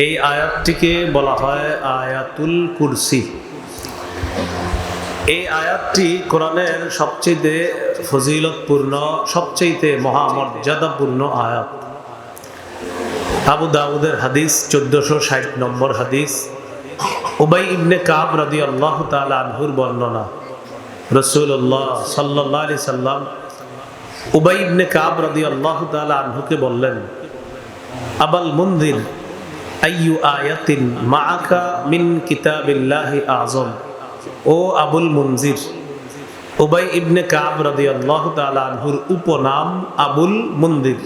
এই আয়াতটিকে বলা হয় আয়াতুল কুরসি। এই আয়াতটি কোরআনের সবচেয়ে ফজিলতপূর্ণ, সবচেয়ে মহামর্যাদাপূর্ণ আয়াত। আবু দাউদের হাদিস 1460 নম্বর হাদিস। উবাই ইবনে কাব রাদিয়াল্লাহু তাআলা আনহুর বর্ণনা। রাসূলুল্লাহ সাল্লাল্লাহু আলাইহি সাল্লাম উবাই ইবনে কাব রাদিয়াল্লাহু তাআলা আনহুকে বললেন, আবাল মুনজির, আইয়ু আয়াতিন মাআকা মিন কিতাবিল্লাহি আযম। ও আবুল মুনজির, উবাই ইবনে কাব রাদিয়াল্লাহু তাআলা আনহুর উপনাম আবুল মুনজির।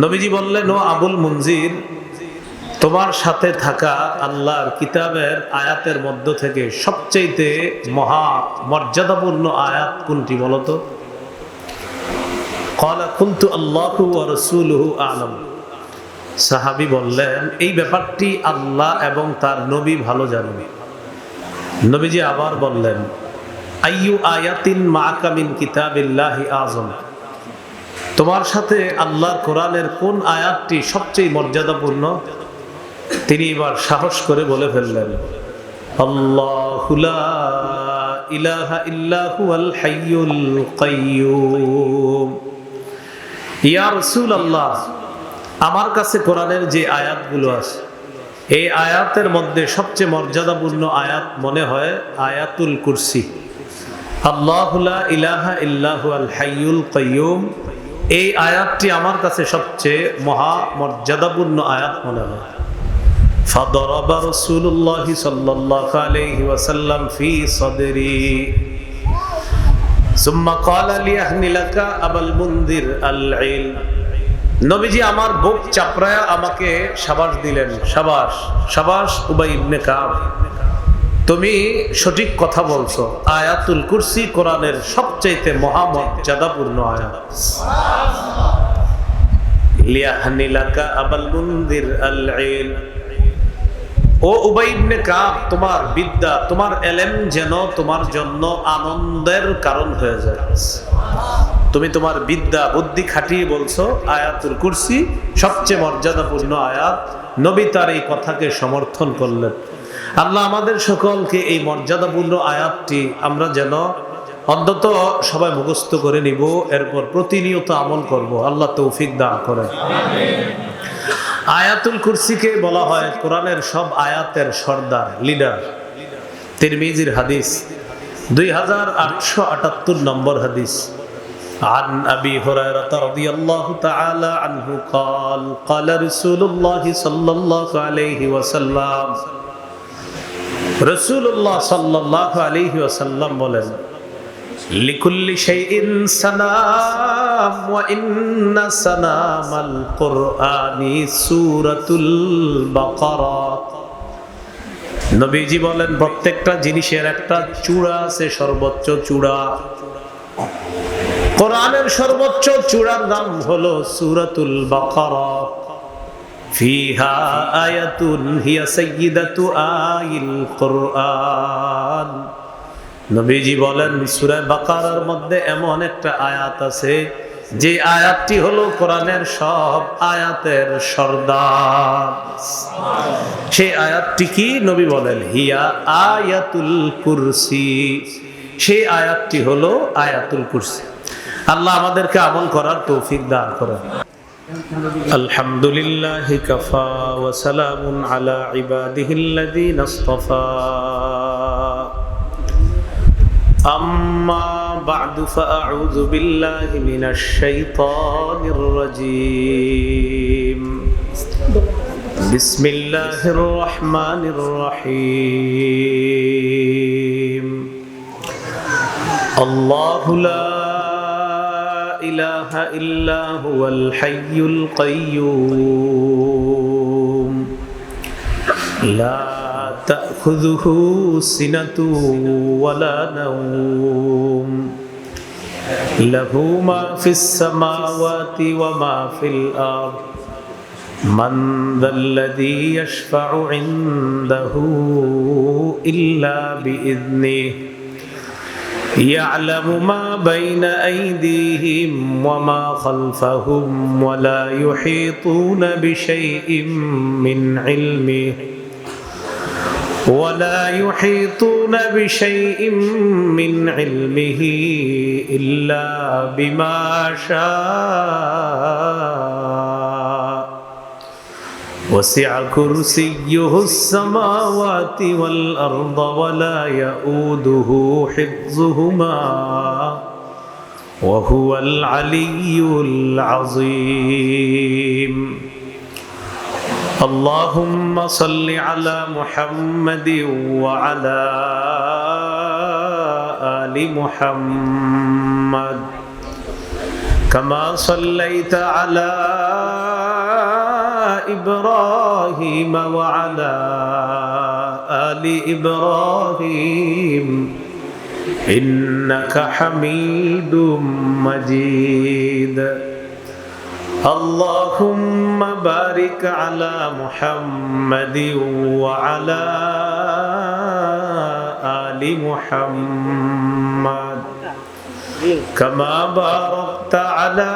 নবীজি বললেন, ও আবুল মুনজির, তোমার সাথে থাকা আল্লাহর কিতাবের আয়াতের মধ্য থেকে সবচেয়ে মহা মর্যাদাপূর্ণ আয়াত কোনটি বলো তো? ক্বালা কুনতু আল্লাহু ওয়া রাসূলুহু আ'লাম। সাহাবী বললেন, এই ব্যাপারটি আল্লাহ এবং তার নবী ভালো জানেন। নবীজি আবার বললেন, আইয়ু আয়াতিন মাআকা মিন কিতাবিল্লাহি আযম। তোমার সাথে আল্লাহর কোরআনের কোন আয়াতটি সবচেয়ে মর্যাদাপূর্ণ? তিনি এবার সাহস করে বলে ফেললেন, আল্লাহু লা ইলাহা ইল্লা হুয়াল হাইয়ুল কাইয়্যুম। ইয়া রাসূলুল্লাহ, আমার কাছে কোরআনের যে আয়াতগুলো আছে, এই আয়াতের মধ্যে সবচেয়ে মর্যাদাপূর্ণ আয়াত মনে হয় আয়াতুল কুরসি। আল্লাহু লা ইলাহা ইল্লা হুয়াল হাইয়ুল কাইয়্যুম, এই আয়াতটি আমার কাছে সবচেয়ে মহা মর্যাদাপূর্ণ আয়াত মনে হয়। فضرب رسول الله صلى الله عليه وسلم في صدري ثم قال ليحملك أبا المنذر العلم। নবীজি আমার বুক চাপড়ায়া আমাকে শাবাশ দিলেন। শাবাশ, শাবাশ উবাই ইবনে কাব, তুমি সঠিক কথা বলছো। আয়াতুল কুরসি কোরআনের সবচেয়ে মহামর্যাদাপূর্ণ আয়াত। লিয়াহনিলাকা আবাল মুনদির আল ইলম। ও উবাই ইবনে কাব, তোমার বিদ্যা, তোমার ইলম যেন তোমার জন্য আনন্দের কারণ হয়ে যায়। তুমি তোমার বিদ্যা বুদ্ধি খাটিয়ে বলছো আয়াতুল কুরসি সবচেয়ে মর্যাদাপূর্ণ আয়াত। নবী তার এই কথাকে সমর্থন করলেন। আল্লাহ আমাদের সকলকে এই মর্যাদাপূর্ণ আয়াতটি আমরা যেন অন্তত সবাই মুখস্থ করে নিব, এরপর প্রতিনিয়ত আমল করব। আল্লাহ তৌফিক দান করেন। আয়াতুল কুরসিকে বলা হয় কোরআনের সব আয়াতের সর্দার, লিডার। তিরমিজির হাদিস 2878 নম্বর হাদিস। عن أبي هريرة رضي الله تعالى عنه قال قال رسول الله صلى الله عليه وسلم رسول الله صلى الله عليه وسلم বলেন, لكل شيء سنام وإن سنام القرآن سورة البقرة। নবীজি বলেন, প্রত্যেকটা জিনিসের একটা চূড়া আছে, সর্বোচ্চ চূড়া। কোরআনের সর্বোচ্চ চূড়ার নাম হলো সূরাতুল বাকারা। ফিহা আয়াতুন হিয়া সাইয়্যিদাতু আইল কুরআন। নবীজি বলেন, সূরা বাকারার মধ্যে এমন একটা আয়াত আছে যে আয়াতটি হলো কোরআনের সব আয়াতের সর্দার। সেই আয়াতটি কি? নবী বলেন, হিয়া আয়াতুল কুরসি। সেই আয়াতটি হলো আয়াতুল কুরসি। আল্লাহ আমাদেরকে আমল করার তৌফিক দান করেন। আলহামদুলিল্লাহি কাফা ওয়া সালামুন আলা ইবাদিহিল্লাযীনা ইসতাফা। আম্মা বা'দু ফাআউযু বিল্লাহি মিনাশ শাইতানির রাজীম। বিসমিল্লাহির রহমানির রহিম। আল্লাহু লা ইলাহা ইল্লা হুয়াল হাইয়ুল কাইয়্যুম লা তাখুযুহু সিনাতু ওয়ালা নাওম লাহু মা ফিস সামাওয়াতি ওয়া মা ফিল আরদ মান যাল্লাযী ইয়াশফা'ু ইনদাহু ইল্লা বিইذনিহি يعلم ما بين أيديهم وما خلفهم ولا يحيطون بشيء من علمه إلا بما شاء وسع كرسيه السماوات والأرض ولا يؤوده حفظهما وهو العلي العظيم اللهم صل على محمد وعلى آل محمد كما صليت على إبراهيم وعلى آل إبراهيم إنك حميد مجيد اللهم بارك على محمد وعلى آل محمد كما باركت على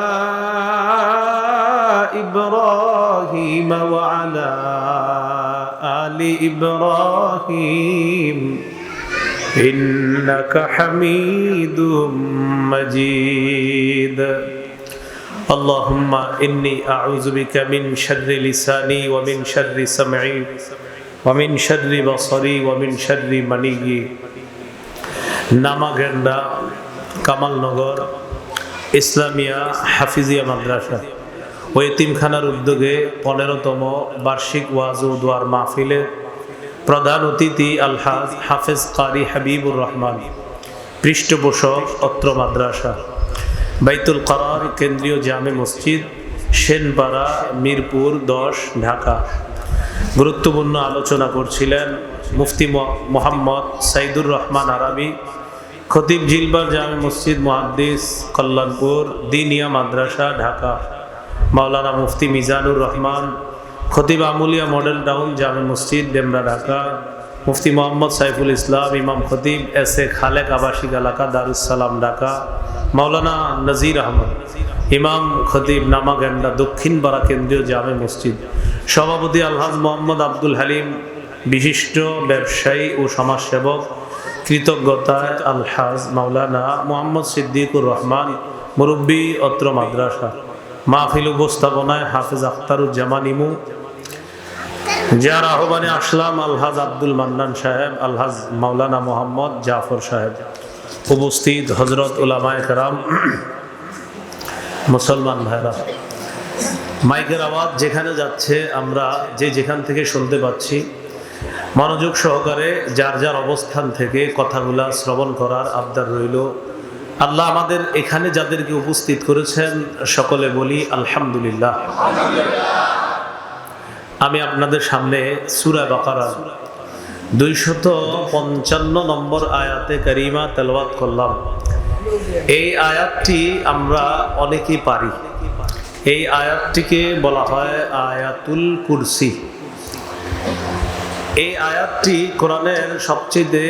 إبراهيم وعلى آل إبراهيم إنك حميد مجيد اللهم إني أعوذ بك من شر لساني ومن شر سمعي ومن شر بصري ومن شر مني নামাগেন্ডা কামালনগর ইসলামিয়া হাফিজিয়া মাদ্রাসা ও এতিমখানার উদ্যোগে 15তম বার্ষিক ওয়াজ ও দোয়ার মাহফিলে প্রধান অতিথি আলহাজ হাফেজ কারি হাবিবুর রহমান, পৃষ্ঠপোষক অত্র মাদ্রাসা, বাইতুল করার কেন্দ্রীয় জামে মসজিদ, সেনপাড়া, মিরপুর 10, ঢাকা। গুরুত্বপূর্ণ আলোচনা করছিলেন মুফতি মোহাম্মদ সাইদুর রহমান আরাবী, খতিব জিলবার জামে মসজিদ, মুহাদ্দিস, কল্যাণপুর দিনিয়া মাদ্রাসা, ঢাকা। মাওলানা মুফতি মিজানুর রহমান, খতিব আমুলিয়া মডেল টাউন জামে মসজিদ, ডেমরা, ঢাকা। মুফতি মোহাম্মদ সাইফুল ইসলাম, ইমাম খতিব এস.এ. খালেক আবাসিক এলাকা, দারুসালাম, ঢাকা। মাওলানা নজির আহমদ, ইমাম খতিব নামাগেন্ডা দক্ষিণ পাড়া কেন্দ্রীয় জামে মসজিদ। সভাপতি আলহাজ মোহাম্মদ আব্দুল হালিম, বিশিষ্ট ব্যবসায়ী ও সমাজসেবক। কৃতজ্ঞতায় আলহাজ মাওলানা মোহাম্মদ সিদ্দিকুর রহমান, মুরব্বী অত্র মাদ্রাসা। মাহফিল উপস্থাপনায় হাফেজ আখতারুজ্জামান ইমু। যার আহ্বানে আসলাম আলহাজ আব্দুল মান্নান সাহেব, আলহাজ মাওলানা মোহাম্মদ জাফর সাহেব। উপস্থিত হজরত উলামায়ে কেরাম, মুসলমান ভাইরা, মাইকের আওয়াজ যেখানে যাচ্ছে আমরা যেখান থেকে শুনতে পাচ্ছি, মনোযোগ সহকারে যার যার অবস্থান থেকে কথাগুলা শ্রবণ করার আবদার রইল। আল্লাহ আমাদের এখানে যাদেরকে উপস্থিত করেছেন সকলে বলি আলহামদুলিল্লাহ। আমি আপনাদের সামনে সূরা বাকারার 255 নম্বর আয়াতে কারিমা তেলাওয়াত করলাম। এই আয়াতটি আমরা অনেকেই পারি। এই আয়াতটিকে বলা হয় আয়াতুল কুরসি। এই আয়াতটি কোরআনের সবচেয়ে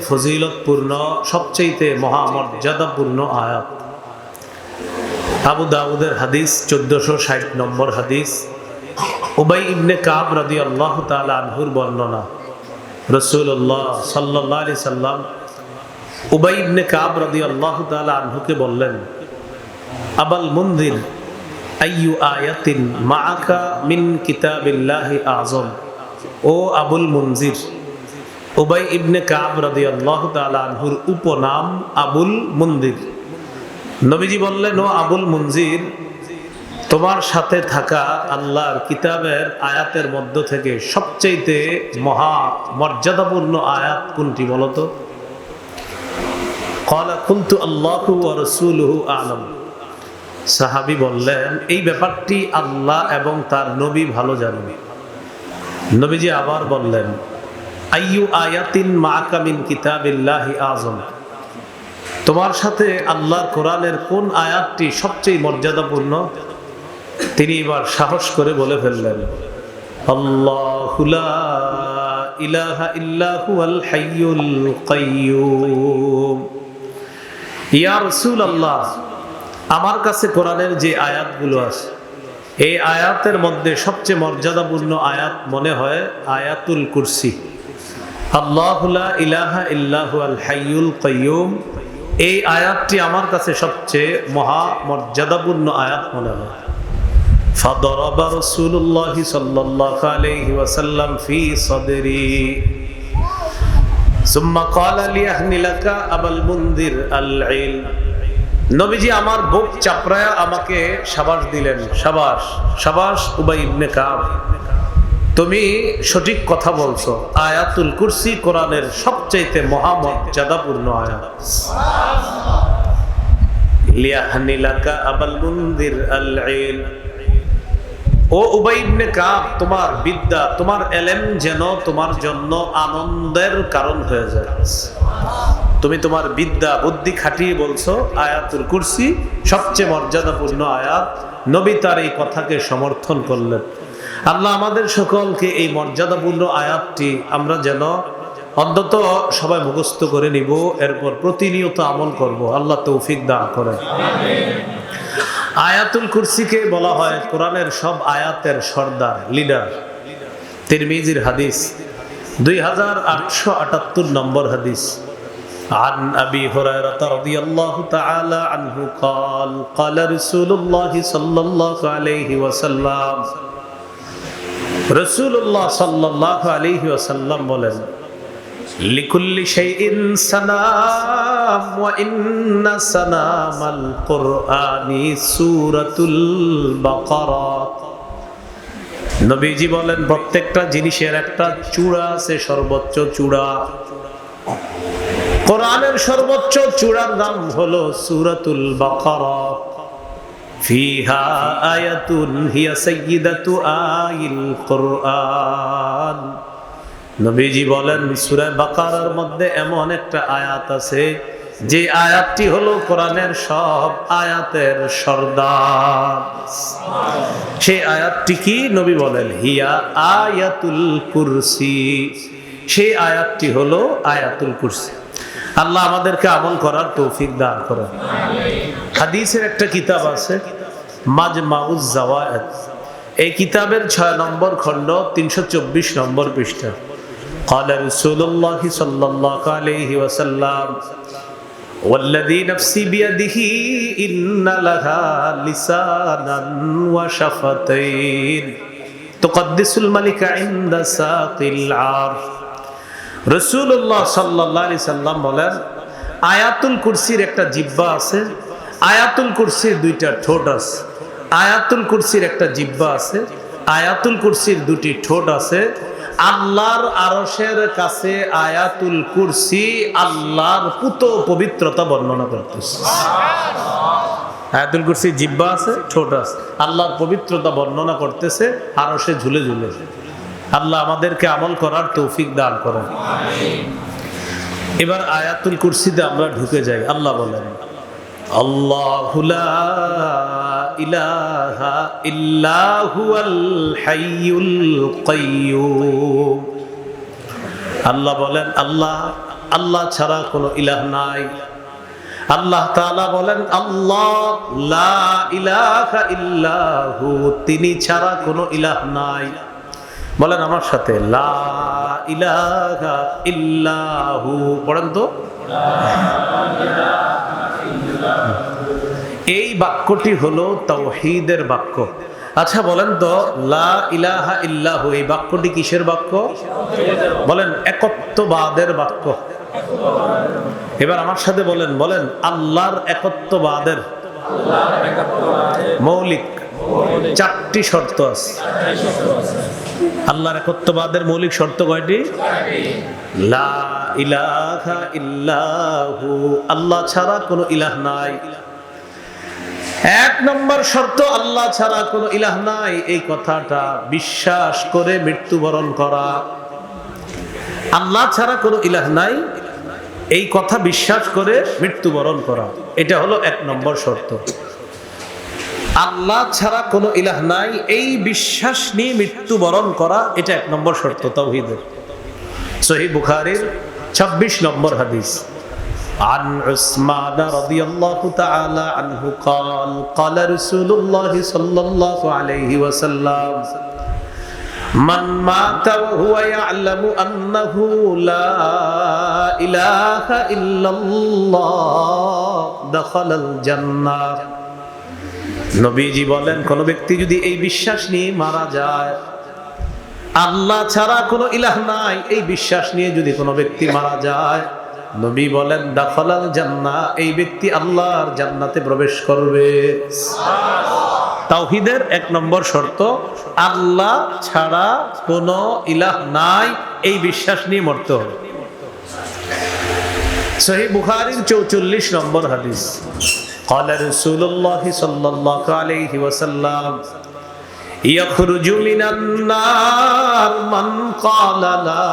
ফজিলতপূর্ণ, সবচেয়ে মহামর্যাদাপূর্ণ আয়াত। আবু দাউদের হাদিস, 1460 নম্বর হাদিস। উবাই ইবনে কাব রাদিয়াল্লাহু তাআলা আনহুর বর্ণনা। রাসূলুল্লাহ সাল্লাল্লাহু আলাইহি সাল্লাম উবাই ইবনে কাব রাদিয়াল্লাহু তাআলা আনহুকে বললেন, আবাল মুনজির আইয়ু আয়াতিন মাআকা মিন কিতাবিল্লাহি আযম। ও আবুল মুনজির, উবাই ইবনে কাব রাদিয়াল্লাহু তাআলা আনহুর উপনাম আবুল মুনজির। নবীজি বললেন, ও আবুল মুনজির, তোমার সাথে থাকা আল্লাহর কিতাবের আয়াতের মধ্য থেকে সবচেয়ে মহা মর্যাদাপূর্ণ আয়াত কোনটি বলতো? ক্বালা কুনতু আল্লাহু ওয়া রাসূলুহু আ'লাম। সাহাবী বললেন, এই ব্যাপারটি আল্লাহ এবং তার নবী ভালো জানেন। নবীজি আবার বললেন, আইয়ু আয়াতিন মাআকা মিন কিতাবিল্লাহি আযম। তোমার সাথে আল্লাহর কোরআনের কোন আয়াতটি সবচেয়ে মর্যাদাপূর্ণ? তিনি এবার সাহস করে বলে ফেললেন, আল্লাহু লা ইলাহা ইল্লা হুয়াল হাইয়ুল কাইয়্যুম। ইয়া রাসূলুল্লাহ, আমার কাছে কোরআনের যে আয়াতগুলো আছে এই আয়াতের মধ্যে সবচেয়ে মর্যাদাপূর্ণ আয়াত মনে হয় আয়াতুল কুরসি। আল্লাহু লা ইলাহা ইল্লা হুয়াল হাইয়ুল কাইয়্যুম, এই আয়াতটি আমার কাছে সবচেয়ে মহা মর্যাদাপূর্ণ আয়াত মনে হয়। ফাদরাবা রাসূলুল্লাহ সাল্লাল্লাহু আলাইহি ওয়াসাল্লাম ফি সাদরি সুম্মা ক্বালা লিয়াহমিলাকা আবুল মুনযির আল ইলম। নবীজি আমার বুক চাপড়ায়া আমাকে শাবাশ দিলেন, শাবাশ শাবাশ উবাই ইবনে কাব, তুমি সঠিক কথা বলছো। আয়াতুল কুরসি কোরআনের সবচেয়ে মহামর্যাদাপূর্ণ আয়াত। লিয়াহনিলাকা আবুল মুনযির আল ইলম, ও উবাই ইবনে কাব, তোমার বিদ্যা, তোমার ইলম যেন তোমার জন্য আনন্দের কারণ হয়ে যায়। তুমি তোমার বিদ্যা বুদ্ধি খাটিয়ে বলছো আয়াতুল কুরসি সবচেয়ে মর্যাদাপূর্ণ আয়াত। নবী তার এই কথাকে সমর্থন করলেন। আল্লাহ আমাদের সকলকে এই মর্যাদাপূর্ণ আয়াতটি আমরা যেন অন্তত সবাই মুখস্থ করে নিব, এরপর প্রতিনিয়ত আমল করব। আল্লাহ তৌফিক দান করেন। আয়াতুল কুরসিকে বলা হয় কোরআনের সব আয়াতের সর্দার, লিডার। তিরমিজির হাদিস 2878 নম্বর হাদিস। عن أبي هريرة رضي الله تعالى عنه قال قال رسول الله صلى الله عليه وسلم رسول الله صلى الله عليه وسلم বলেন لكل شيء سنام وإن سنام القرآن سورة البقرة। নবীজি বলেন প্রত্যেকটা জিনিসের একটা চূড়া আছে, সর্বোচ্চ চূড়া। কোরআনের সর্বোচ্চ চূড়ার নাম হলো সূরাতুল বাকারা। ফিহা আয়াতুন হিয়া সাইয়্যিদাতু আইল কোরআন। নবীজি বলেন সূরা বাকারার মধ্যে এমন একটা আয়াত আছে যে আয়াতটি হলো কোরআনের সব আয়াতের সর্দার। সেই আয়াতটি কি? নবী বলেন হিয়া আয়াতুল কুরসি। সেই আয়াতটি হলো আয়াতুল কুরসি। আল্লাহ আমাদেরকে আমল করার তৌফিক দান করেন। হাদিসের একটা কিতাব আছে মাজমাউজ জাওয়ায়েদ, এই কিতাবের 6 নম্বর খণ্ড 324 নম্বর পৃষ্ঠা। قال رسول الله صلى الله عليه وسلم والذي نفسي بيده إن لها لسانا وشفتين تقدس الملك عند ساق العرش। রাসূলুল্লাহ সাল্লাল্লাহু আলাইহি সাল্লাম বলেন আয়াতুল কুরসির একটা জিহ্বা আছে, আয়াতুল কুরসির 2টা ঠোঁট আছে। আয়াতুল কুরসির একটা জিহ্বা আছে, আয়াতুল কুরসির 2টি ঠোঁট আছে। আল্লাহর আরশের কাছে আয়াতুল কুরসি আল্লাহর পুত পবিত্রতা বর্ণনা করতেছে। আয়াতুল কুরসির জিহ্বা আছে, ঠোঁট আছে, আল্লাহর পবিত্রতা বর্ণনা করতেছে আরশে ঝুলে ঝুলে। আল্লাহ আমাদেরকে আমল করার তৌফিক দান করেন। এবার আয়াতুল কুরসিতে আমরা ঢুকে যাই। আল্লাহ বলেন আল্লাহু লা ইলাহা ইল্লা হুয়াল হাইয়ুল কাইয়্যুম। আল্লাহ বলেন আল্লাহ ছাড়া কোনো ইলাহ নাই। আল্লাহ তাআলা বলেন আল্লাহ লা ইলাহা ইল্লা হু, তিনি ছাড়া কোনো ইলাহ নাই। বলেন আমার সাথে লা ইলাহা ইল্লাহু, পড়েন তো। এই বাক্যটি হলো তাওহীদের বাক্য। আচ্ছা বলেন তো লা ইলাহা ইল্লাহু এই বাক্যটি কিসের বাক্য? বলেন একত্ববাদের বাক্য। এবার আমার সাথে বলেন আল্লাহর একত্ববাদের মৌলিক 4টি শর্ত আছে। আল্লাহর একত্ববাদের মৌলিক শর্ত কয়টি? লা ইলাহা ইল্লাহু, আল্লাহ ছাড়া কোনো ইলাহ নাই। 1 নম্বর শর্ত আল্লাহ ছাড়া কোনো ইলাহ নাই, এই কথাটা বিশ্বাস করে মৃত্যুবরণ করা। আল্লাহ ছাড়া কোনো ইলাহ নাই এই কথা বিশ্বাস করে মৃত্যুবরণ করা, এটা হলো 1 নম্বর শর্ত। আল্লাহ ছাড়া কোনো ইলাহ নাই এই বিশ্বাস নিয়ে মৃত্যুবরণ করা, এটা 1 নম্বর শর্ত তাওহীদের। সহিহ বুখারীর 26 নম্বর হাদিস। عن عثمان رضي الله تعالى عنه قال قال رسول الله صلى الله عليه وسلم من مات وهو يعلم أنه لا إله إلا الله دخل الجنة নবীজি বলেন কোন ব্যক্তি যদি এই বিশ্বাস নিয়ে মারা যায় আল্লাহ ছাড়া কোনো ইলাহ নাই এই বিশ্বাস নিয়ে যদি কোনো ব্যক্তি মারা যায় নবী বলেন দাখালাল জান্নাহ এই ব্যক্তি আল্লাহর জান্নাতে প্রবেশ করবে। তাওহীদের এক নম্বর শর্ত আল্লাহ ছাড়া কোনো ইলাহ নাই এই বিশ্বাস নিয়ে মরতে হবে। সহিহ বুখারীর 44 নম্বর হাদিস قال رسول الله صلى الله عليه وسلم يخرج من النار من قال لا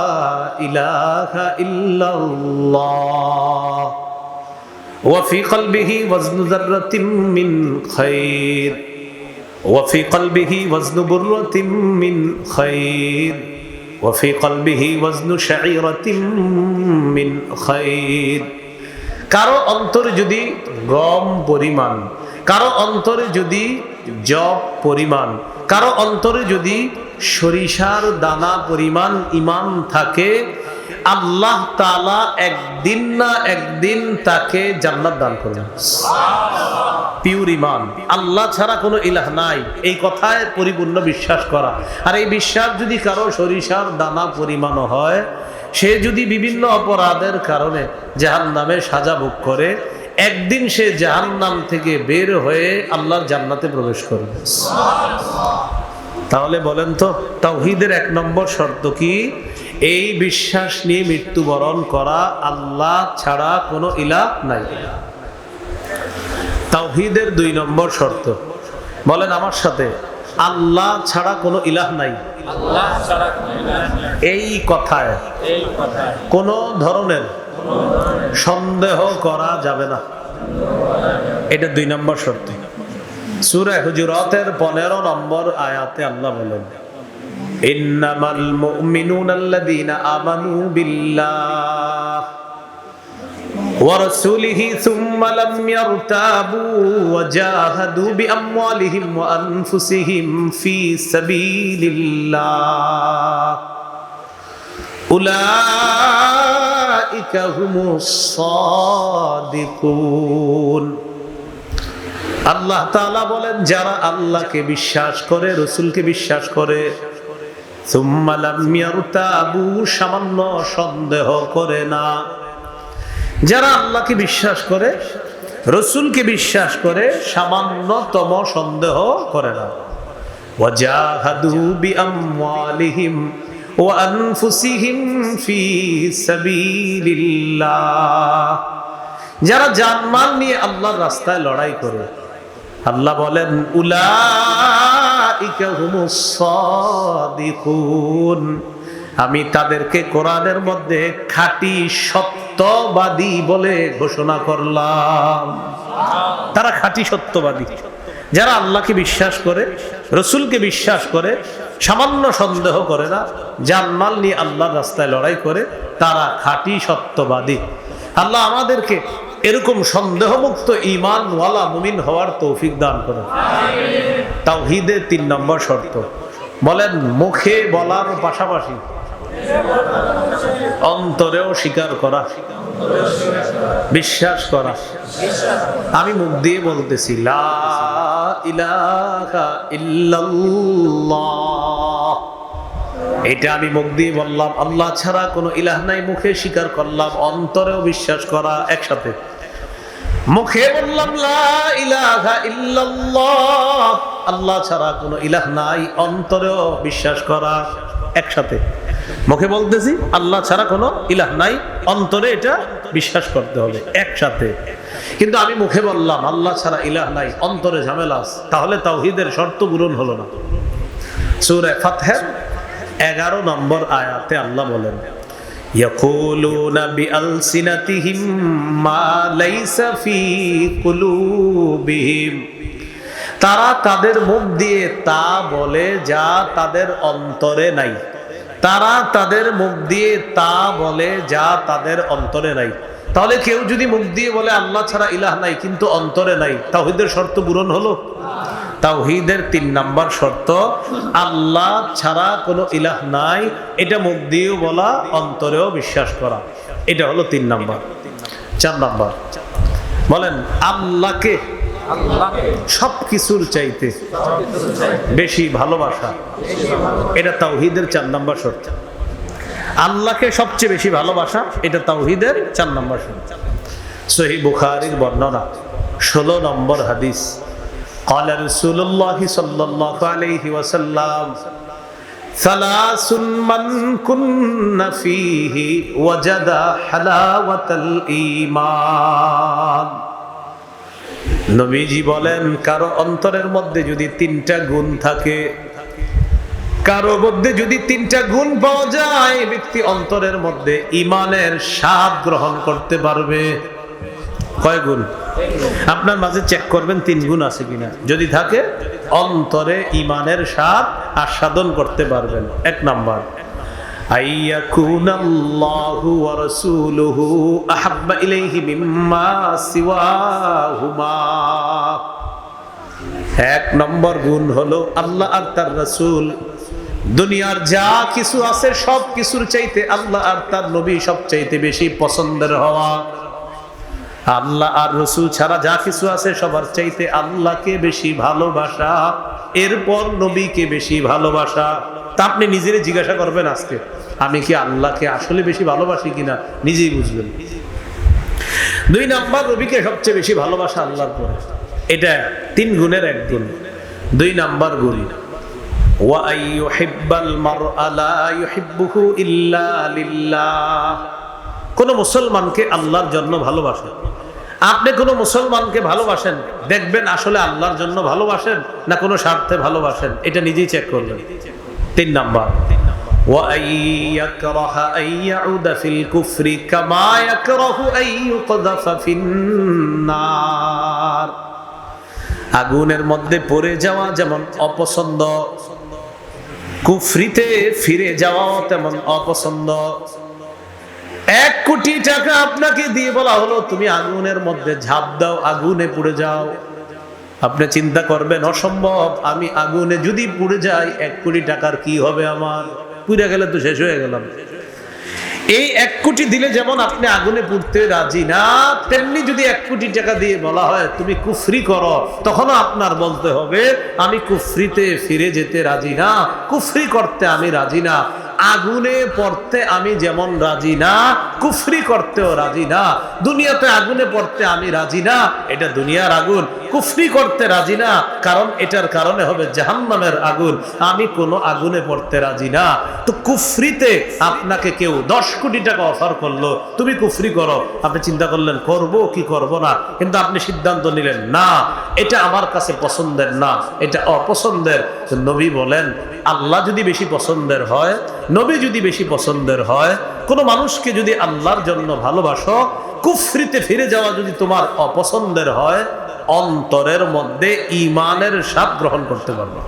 إله إلا الله وفي قلبه وزن ذرة من خير وفي قلبه وزن برة من خير وفي قلبه وزن شعيرة من خير কারো অন্তরে যদি গম পরিমাণ, কারো অন্তরে যদি জব পরিমাণ, কারো অন্তরে যদি সরিষার দানা পরিমাণ ঈমান থাকে আল্লাহ তাআলা একদিন না একদিন তাকে জান্নাত দান করবেন। পিওর ঈমান, আল্লাহ ছাড়া কোনো ইলাহ নাই এই কথায় পরিপূর্ণ বিশ্বাস করা। আর এই বিশ্বাস যদি কারো সরিষার দানা পরিমাণ হয়, সে যদি বিভিন্ন অপরাধের কারণে জাহান্নামে সাজা ভোগ করে একদিন সে জাহান্নাম থেকে বের হয়ে আল্লাহর জান্নাতে প্রবেশ করবে। তাহলে বলেন তো তাওহীদের এক নম্বর শর্ত কি? এই বিশ্বাস নিয়ে মৃত্যুবরণ করা আল্লাহ ছাড়া কোনো ইলাহ নাই। তাওহীদের 2 নম্বর শর্ত বলেন আমার সাথে, আল্লাহ ছাড়া কোনো ইলাহ নাই। আল্লাহ ছাড়া কোনো ইলাহ নাই। এই কথায় কোন ধরনের সন্দেহ করা যাবে না, এটা 2 নম্বর শর্ত। সূরা হুজুরাতের 15 নম্বর আয়াতে আল্লাহ বলেন ইন্নামাল মুমিনুনা আল্লাযীনা আমানু বিল্লাহ ওয়া রাসূলিহি সুম্মা লাম ইয়ারতাবু ওয়া জাহাদু বিআমওয়ালিহিম ওয়া আনফুসিহিম ফি সাবিলিল্লাহ উলাইকা হুমুস সাদিকুন। আল্লাহ তাআলা বলেন যারা আল্লাহকে বিশ্বাস করে, রাসূলকে বিশ্বাস করে, সুম্মা লাম ইয়ারতাবু সামান্য সন্দেহ করে না, যারা আল্লাহকে বিশ্বাস করে, রাসূলকে বিশ্বাস করে, সামান্যতম সন্দেহ করে না, ওয়া জাহাদু বিআমওয়ালিহিম ওয়া আনফুসিহিম ফি সাবিলিল্লাহ, যারা জানমাল নিয়ে আল্লাহর রাস্তায় লড়াই করে, আল্লাহ বলেন উলাইকা হুমুস সাদিকুন, আমি তাদেরকে কোরআনের মধ্যে খাঁটি সত্যবাদী বলে ঘোষণা করলাম। তারা খাঁটি সত্যবাদী, যারা আল্লাহকে বিশ্বাস করে, রাসূলকে বিশ্বাস করে, সামান্য সন্দেহ করে না, জানমাল নিয়ে আল্লাহর রাস্তায় লড়াই করে, তারা খাঁটি সত্যবাদী। আল্লাহ আমাদেরকে এরকম সন্দেহমুক্ত ঈমানওয়ালা মুমিন হওয়ার তৌফিক দান করেন। তাওহীদের 3 নম্বর শর্ত বলেন মুখে বলার পাশাপাশি অন্তরেও স্বীকার করা, বিশ্বাস করা। আমি মুখ দিয়ে বলতেছি লা ইলাহা ইল্লাল্লাহ, এটা আমি মুখ দিয়ে বললাম, আল্লাহ ছাড়া কোনো ইলাহ নাই মুখে স্বীকার করলাম, অন্তরেও বিশ্বাস করা। একসাথে মুখে বললাম লা ইলাহা ইল্লাল্লাহ, আল্লাহ ছাড়া কোনো ইলাহ নাই, অন্তরেও বিশ্বাস করা। একসাথে মুখে বলতেছি আল্লাহ ছাড়া কোনো ইলাহ নাই, অন্তরে এটা বিশ্বাস করতে হবে একসাথে। কিন্তু আমি মুখে বললাম আল্লাহ ছাড়া ইলাহ নাই, অন্তরে ঝামেলা আছে, তাহলে তাওহীদের শর্ত পূরণ হলো না। সূরা ফাতহের 11 নম্বর আয়াতে আল্লাহ বলেন ইয়াকুলুনা বিআলসিনাতিহিম মা লাইসা ফি কুলুবিহিম, তারা তাদের মুখ দিয়ে তা বলে যা তাদের অন্তরে নাই। তারা তাদের মুখ দিয়ে তা বলে যা তাদের অন্তরে নাই। তাহলে কেউ যদি মুখ দিয়ে বলে আল্লাহ ছাড়া ইলাহ নাই কিন্তু অন্তরে নাই, তাওহীদের শর্ত পূরণ হলো? তাওহীদের 3 নাম্বার শর্ত আল্লাহ ছাড়া কোনো ইলাহ নাই, এটা মুখ দিয়েও বলা, অন্তরেও বিশ্বাস করা। এটা হলো 3 নাম্বার। 4 নাম্বার বলেন আল্লাহকে সবকিছুর চাইতে বেশি ভালোবাসা। এটা তাওহীদের 4 নাম্বার শর্ত। আল্লাহকে সবচেয়ে বেশি ভালোবাসা, এটা তাওহীদের 4 নাম্বার শর্ত। সহিহ বুখারীর বর্ণনা 16 নম্বর হাদিস। قال رسول الله صلى الله عليه وسلم ثلاث من كن فيه وجد حلاوة الإيمان। নবীজি বলেন কারো অন্তরের মধ্যে যদি 3টা গুণ থাকে, কারো মধ্যে যদি 3টা গুণ পাওয়া যায়, ব্যক্তি অন্তরের মধ্যে ঈমানের স্বাদ গ্রহণ করতে পারবে। কয় গুণ? আপনার মাঝে চেক করবেন 3 গুণ আছে কিনা। যদি থাকে অন্তরে ঈমানের স্বাদ আস্বাদন করতে পারবেন। 1 নাম্বার আইয়াকুনাল্লাহু ওয়া রাসূলুহু আহাব্বা ইলাইহি মিম্মা সিওয়াহুমা। 1 নম্বর গুণ হলো আল্লাহ আর তার রাসূল, দুনিয়ার যা কিছু আছে সব কিছুর চাইতে আল্লাহ আর তার নবী সবচাইতে বেশি পছন্দের হওয়া। আল্লাহ আর রাসূল ছাড়া যা কিছু আছে সবার চাইতে আল্লাহকে বেশি ভালোবাসা, এরপর নবীকে বেশি ভালোবাসা। তা আপনি নিজেরই জিজ্ঞাসা করবেন আজকে, আমি কি আল্লাহকে আসলে বেশি ভালোবাসি কিনা, নিজেই বুঝবেন। 2 নাম্বার নবীকে সবচেয়ে বেশি ভালোবাসা আল্লাহর পরে, এটা 3 গুণের 1 গুণ। 2 নাম্বার গুণ ওয়া আইয়ুহিব্বাল মারআ লা ইউহিব্বুহু ইল্লা লিল্লাহ। কোন মুসলমানকে আল্লাহর জন্য ভালোবাসেন, আপনি কোন মুসলমানকে ভালোবাসেন, দেখবেন আসলে আল্লাহর জন্য ভালোবাসেন না কোনো স্বার্থে ভালোবাসেন, এটা নিজেই চেক করবেন। 3 নাম্বার ওয়া আইয়াকরাহা আইয়াউদা ফিল কুফরি কামা ইয়াকরাহু আইয়ুকযাফা ফিন নার। আগুনের মধ্যে পড়ে যাওয়া যেমন অপছন্দ, কুফরিতে ফিরে যাওয়া তেমন অপছন্দ। 1 কোটি টাকা আপনাকে দিয়ে বলা হলো তুমি আগুনের মধ্যে ঝাঁপ দাও, আগুনে পুড়ে যাও। আপনি চিন্তা করবেন অসম্ভব, আমি আগুনে যদি পুড়ে যাই 1 কোটি টাকার কি হবে আমার? পুড়ে গেলে তো শেষ হয়ে গেলাম। এই 1 কোটি দিলে যেমন আপনি আগুনে পুড়তে রাজি না, তেমনি যদি 1 কোটি টাকা দিয়ে বলা হয় তুমি কুফরি করো, তখনও আপনার বলতে হবে আমি কুফরিতে ফিরে যেতে রাজি না, কুফরি করতে আমি রাজি না। আগুনে পড়তে আমি যেমন রাজি না, কুফরি করতেও রাজি না। দুনিয়াতে আগুনে পড়তে আমি রাজি না, এটা দুনিয়ার আগুন। কুফরি করতে রাজি না, কারণ এটার কারণে হবে জাহান্নামের আগুন। আমি কোনো আগুনে পড়তে রাজি না। তো কুফরিতে আপনাকে কেউ 10 কোটি টাকা অফার করলো, তুমি কুফরি করো, আপনি চিন্তা করলেন করব কি করব না, কিন্তু আপনি সিদ্ধান্ত নিলেন না, এটা আমার কাছে পছন্দের না, এটা অপছন্দের। নবী বলেন আল্লাহ যদি বেশি পছন্দের হয়, নবী যদি বেশি পছন্দের হয়, কোন মানুষকে যদি আল্লাহর জন্য ভালোবাসো, কুফরিতে ফিরে যাওয়া যদি তোমার অপছন্দের হয়, অন্তরের মধ্যে ঈমানের স্বাদ গ্রহণ করতে পারবে।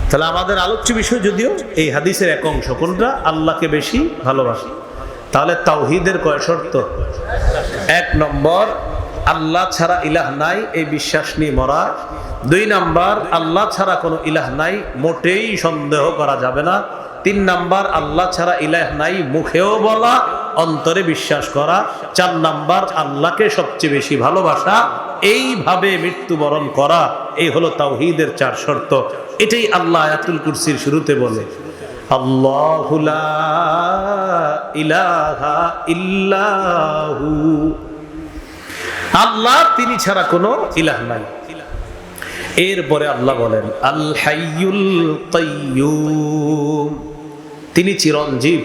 তাহলে আমাদের আলোচ্য বিষয় যদিও এই হাদিসের 1 অংশ, কোনটা? আল্লাহকে বেশি ভালোবাসা। তাহলে তাওহীদের কয় শর্ত? 1 নম্বর আল্লাহ ছাড়া ইলাহ নাই, এই বিশ্বাস নিয়ে মরা। 2 নাম্বার আল্লাহ ছাড়া কোনো ইলাহ নাই, মোটেই সন্দেহ করা যাবে না। 3 নাম্বার আল্লাহ ছাড়া ইলাহ নাই, মুখেও বলা, অন্তরে বিশ্বাস করা। 4 নাম্বার আল্লাহকে সবচেয়ে বেশি ভালোবাসা, এইভাবে মৃত্যুবরণ করা। এই হলো তাওহীদের 4 শর্ত। এটাই আল্লাহ আয়াতুল কুরসির শুরুতে বলে, আল্লাহু লা ইলাহা ইল্লাহু। আল্লাহ, তিনি ছাড়া কোনো ইলাহ নাই। এরপরে আল্লাহ বলেন আল হাইয়ুল কাইয়্যুম, তিনি চিরঞ্জীব,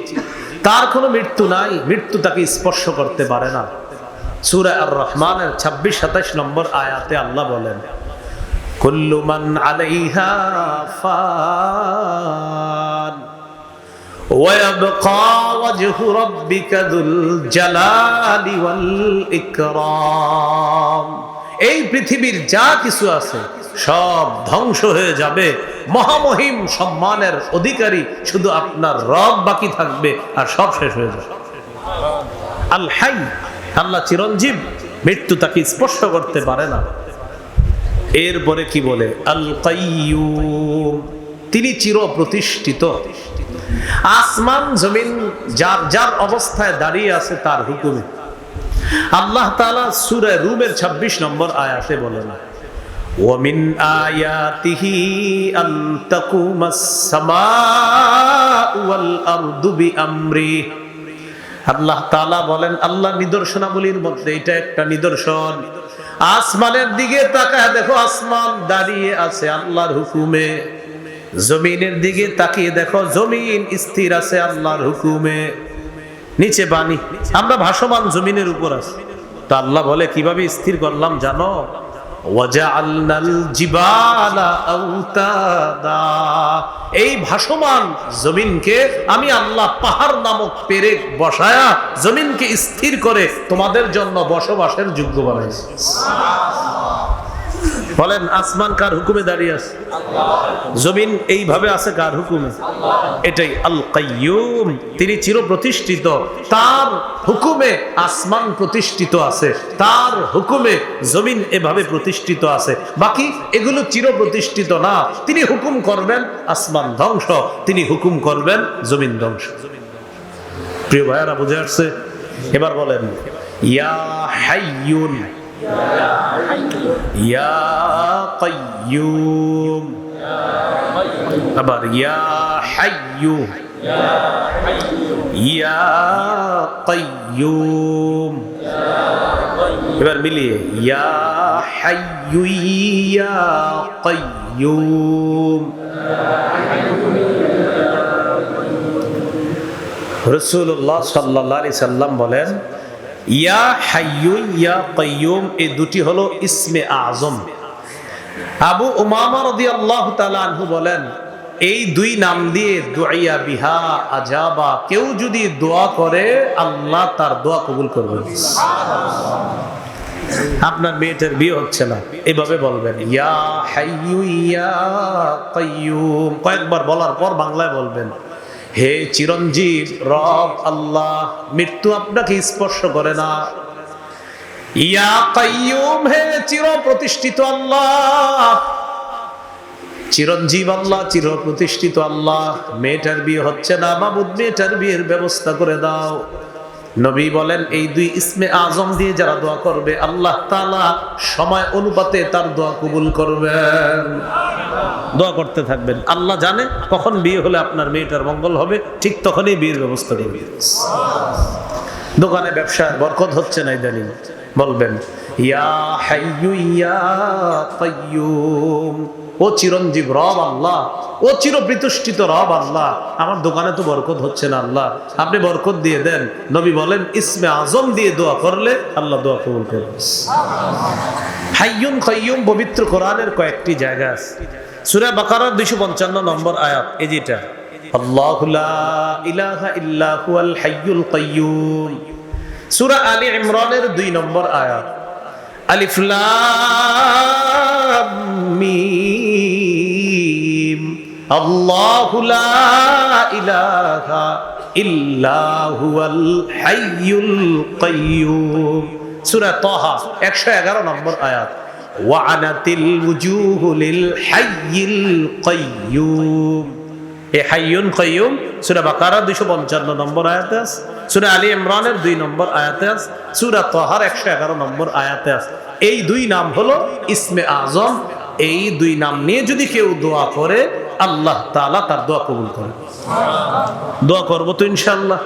তার কোনো মৃত্যু নাই, মৃত্যু তাকে স্পর্শ করতে পারে না। সূরা আর রহমানের 26-27 নম্বর আয়াতে আল্লাহ বলেন কুল্লু মান আলাইহা ফান ওয়া ইয়াবকা ওয়াজহু রাব্বিকা যুল জালালি ওয়াল ইকরাম। এই পৃথিবীর যা কিছু আছে সব ধ্বংস হয়ে যাবে, মহামহিম সম্মানের অধিকারী শুধু আপনার রব বাকি থাকবে, আর সব শেষ হয়ে যাবে। আল হাই, আল্লাহ চিরঞ্জীব, মৃত্যু তাকে স্পর্শ করতে পারে না। এরপরে কি বলে? আল কাইয়ুম, তিনি চির প্রতিষ্ঠিত। আসমান জমিন যার যার অবস্থায় দাঁড়িয়ে আছে তার হুকুমে। আল্লাহ তাআলা সূরা রুমের 26 নম্বর আয়াতে বলেন, ওয়ামিন আয়াতিহি আন তাকুমাস সামাউ ওয়াল আরদু বিআমরি। আল্লাহ তাআলা বলেন, আল্লাহ নিদর্শনাবলীর মধ্যে এটা একটা নিদর্শন। আসমানের দিকে তাকায় দেখো, আসমান দাঁড়িয়ে আছে আল্লাহর হুকুমে। জমিনের দিকে তাকিয়ে দেখো, জমিন স্থির আছে আল্লাহর হুকুমে। নিচে পানি, আমরা ভাসমান জমিনের উপর আছি। তো আল্লাহ বলে কিভাবে স্থির করলাম জানো? ওয়াজআলনাল জিবালা আওতাদা, এই ভাসমান জমিনকে আমি আল্লাহ পাহাড় নামক পেরেক বসায়া জমিনকে স্থির করে তোমাদের জন্য বসবাসের যোগ্য বানাইছি। বলেন, আসমান কার হুকুমে দাঁড়িয়ে আছে? জমিন এইভাবে আছে কার হুকুমে? এটাই আল কাইয়ুম, তিনি চির প্রতিষ্ঠিত। তার হুকুমে আসমান প্রতিষ্ঠিত আছে, তার হুকুমে জমিন এভাবে প্রতিষ্ঠিত আছে। বাকি এগুলো চির প্রতিষ্ঠিত না। তিনি হুকুম করবেন আসমান ধ্বংস, তিনি হুকুম করবেন জমিন ধ্বংস। প্রিয় ভাইয়ারা, বুঝে আসছে? এবার বলেন, ইয়া হাইয়ুন, ইয়া কাইয়ুম, আবার ইয়া হাইয়ু, ইয়া কাইয়ুম। এবার মিলিয়ে, ইয়া হাইয়ু ইয়া কাইয়ুম। রাসূলুল্লাহ সাল্লাল্লাহু আলাইহি সাল্লাম বলেন, ইয়া হাইয়ু ইয়া কাইয়ুম, এই দুটি হলো ইসমে আজম। আবু উমামা রাদিয়াল্লাহু তাআলা আনহু বলেন, এই দুই নাম দিয়ে দুআইয়া বিহা আজাবা, কেউ যদি দোয়া করে আল্লাহ তার দোয়া কবুল করবেন। আপনার মেয়েটার বিয়ে হচ্ছে না, এভাবে বলবেন, ইয়া হাইয়ু ইয়া কাইয়ুম। কয়েকবার বলার পর বাংলায় বলবেন, হে চিরঞ্জীব রব আল্লাহ, মৃত্যু আপনাকে স্পর্শ করে না। ইয়া কাইয়ুম, হে চির প্রতিষ্ঠিত আল্লাহ, চিরঞ্জীব আল্লাহ, চির প্রতিষ্ঠিত আল্লাহ, মেয়েটার বিয়ে হচ্ছে না, মাবুদ মেয়েটার বিয়ের ব্যবস্থা করে দাও। নবী বলেন, এই দুই ইসমে আজম দিয়ে যারা দোয়া করবে আল্লাহ তাআলা সময় অনুপাতে তার দোয়া কবুল করবেন। দোয়া করতে থাকবেন, আল্লাহ জানে কখন বিয়ে হলে আপনার মেয়েটার মঙ্গল হবে, ঠিক তখনই বিয়ের ব্যবস্থা করবে। দোকানে ব্যবসায় বরকত হচ্ছে না ইদানিং, বলবেন, ইয়া হাইয়ু ইয়া কাইয়ুম, ও চিরঞ্জীব রব আল্লাহ, ও চির প্রতিষ্ঠিত রব আল্লাহ, আমার দোকানে তো বরকত হচ্ছে না, আল্লাহ আপনি বরকত দিয়ে দেন। নবী বলেন, ইসমে আজম দিয়ে দোয়া করলে আল্লাহ দোয়া কবুল করবেন। হাইয়ুন কাইয়ুম পবিত্র কোরআনের কয়েকটি জায়গা আছে। সূরা বাকারার 255 নম্বর আয়াত, এই যেটা, আল্লাহু লা ইলাহা ইল্লা হুয়াল হাইয়ুল কাইয়ুম। সূরা আলী ইমরানের 2 নম্বর আয়াত, আলিফ লাম মিম, আল্লাহু লা ইলাহা ইল্লা হুয়াল হাইয়ুল কাইয়ুম। সূরা তাহা 111 নম্বর আয়াত, ওয়ানাতিল ওয়াজুহু লিল হাইয়িল কাইয়ুম। এই হাইয়ুন কাইয়ুম সূরা বাকারা 255 নম্বর আয়াতে আছে, সূরা আলী ইমরানের 2 নম্বর আয়াতে আছে, সূরা তাহার 111 নম্বর আয়াতে আছে। এই দুই নাম হলো ইসমে আজম। এই দুই নাম নিয়ে যদি কেউ দোয়া করে আল্লাহ তাআলা তার দোয়া কবুল করেন। দোয়া করব তো ইনশাআল্লাহ,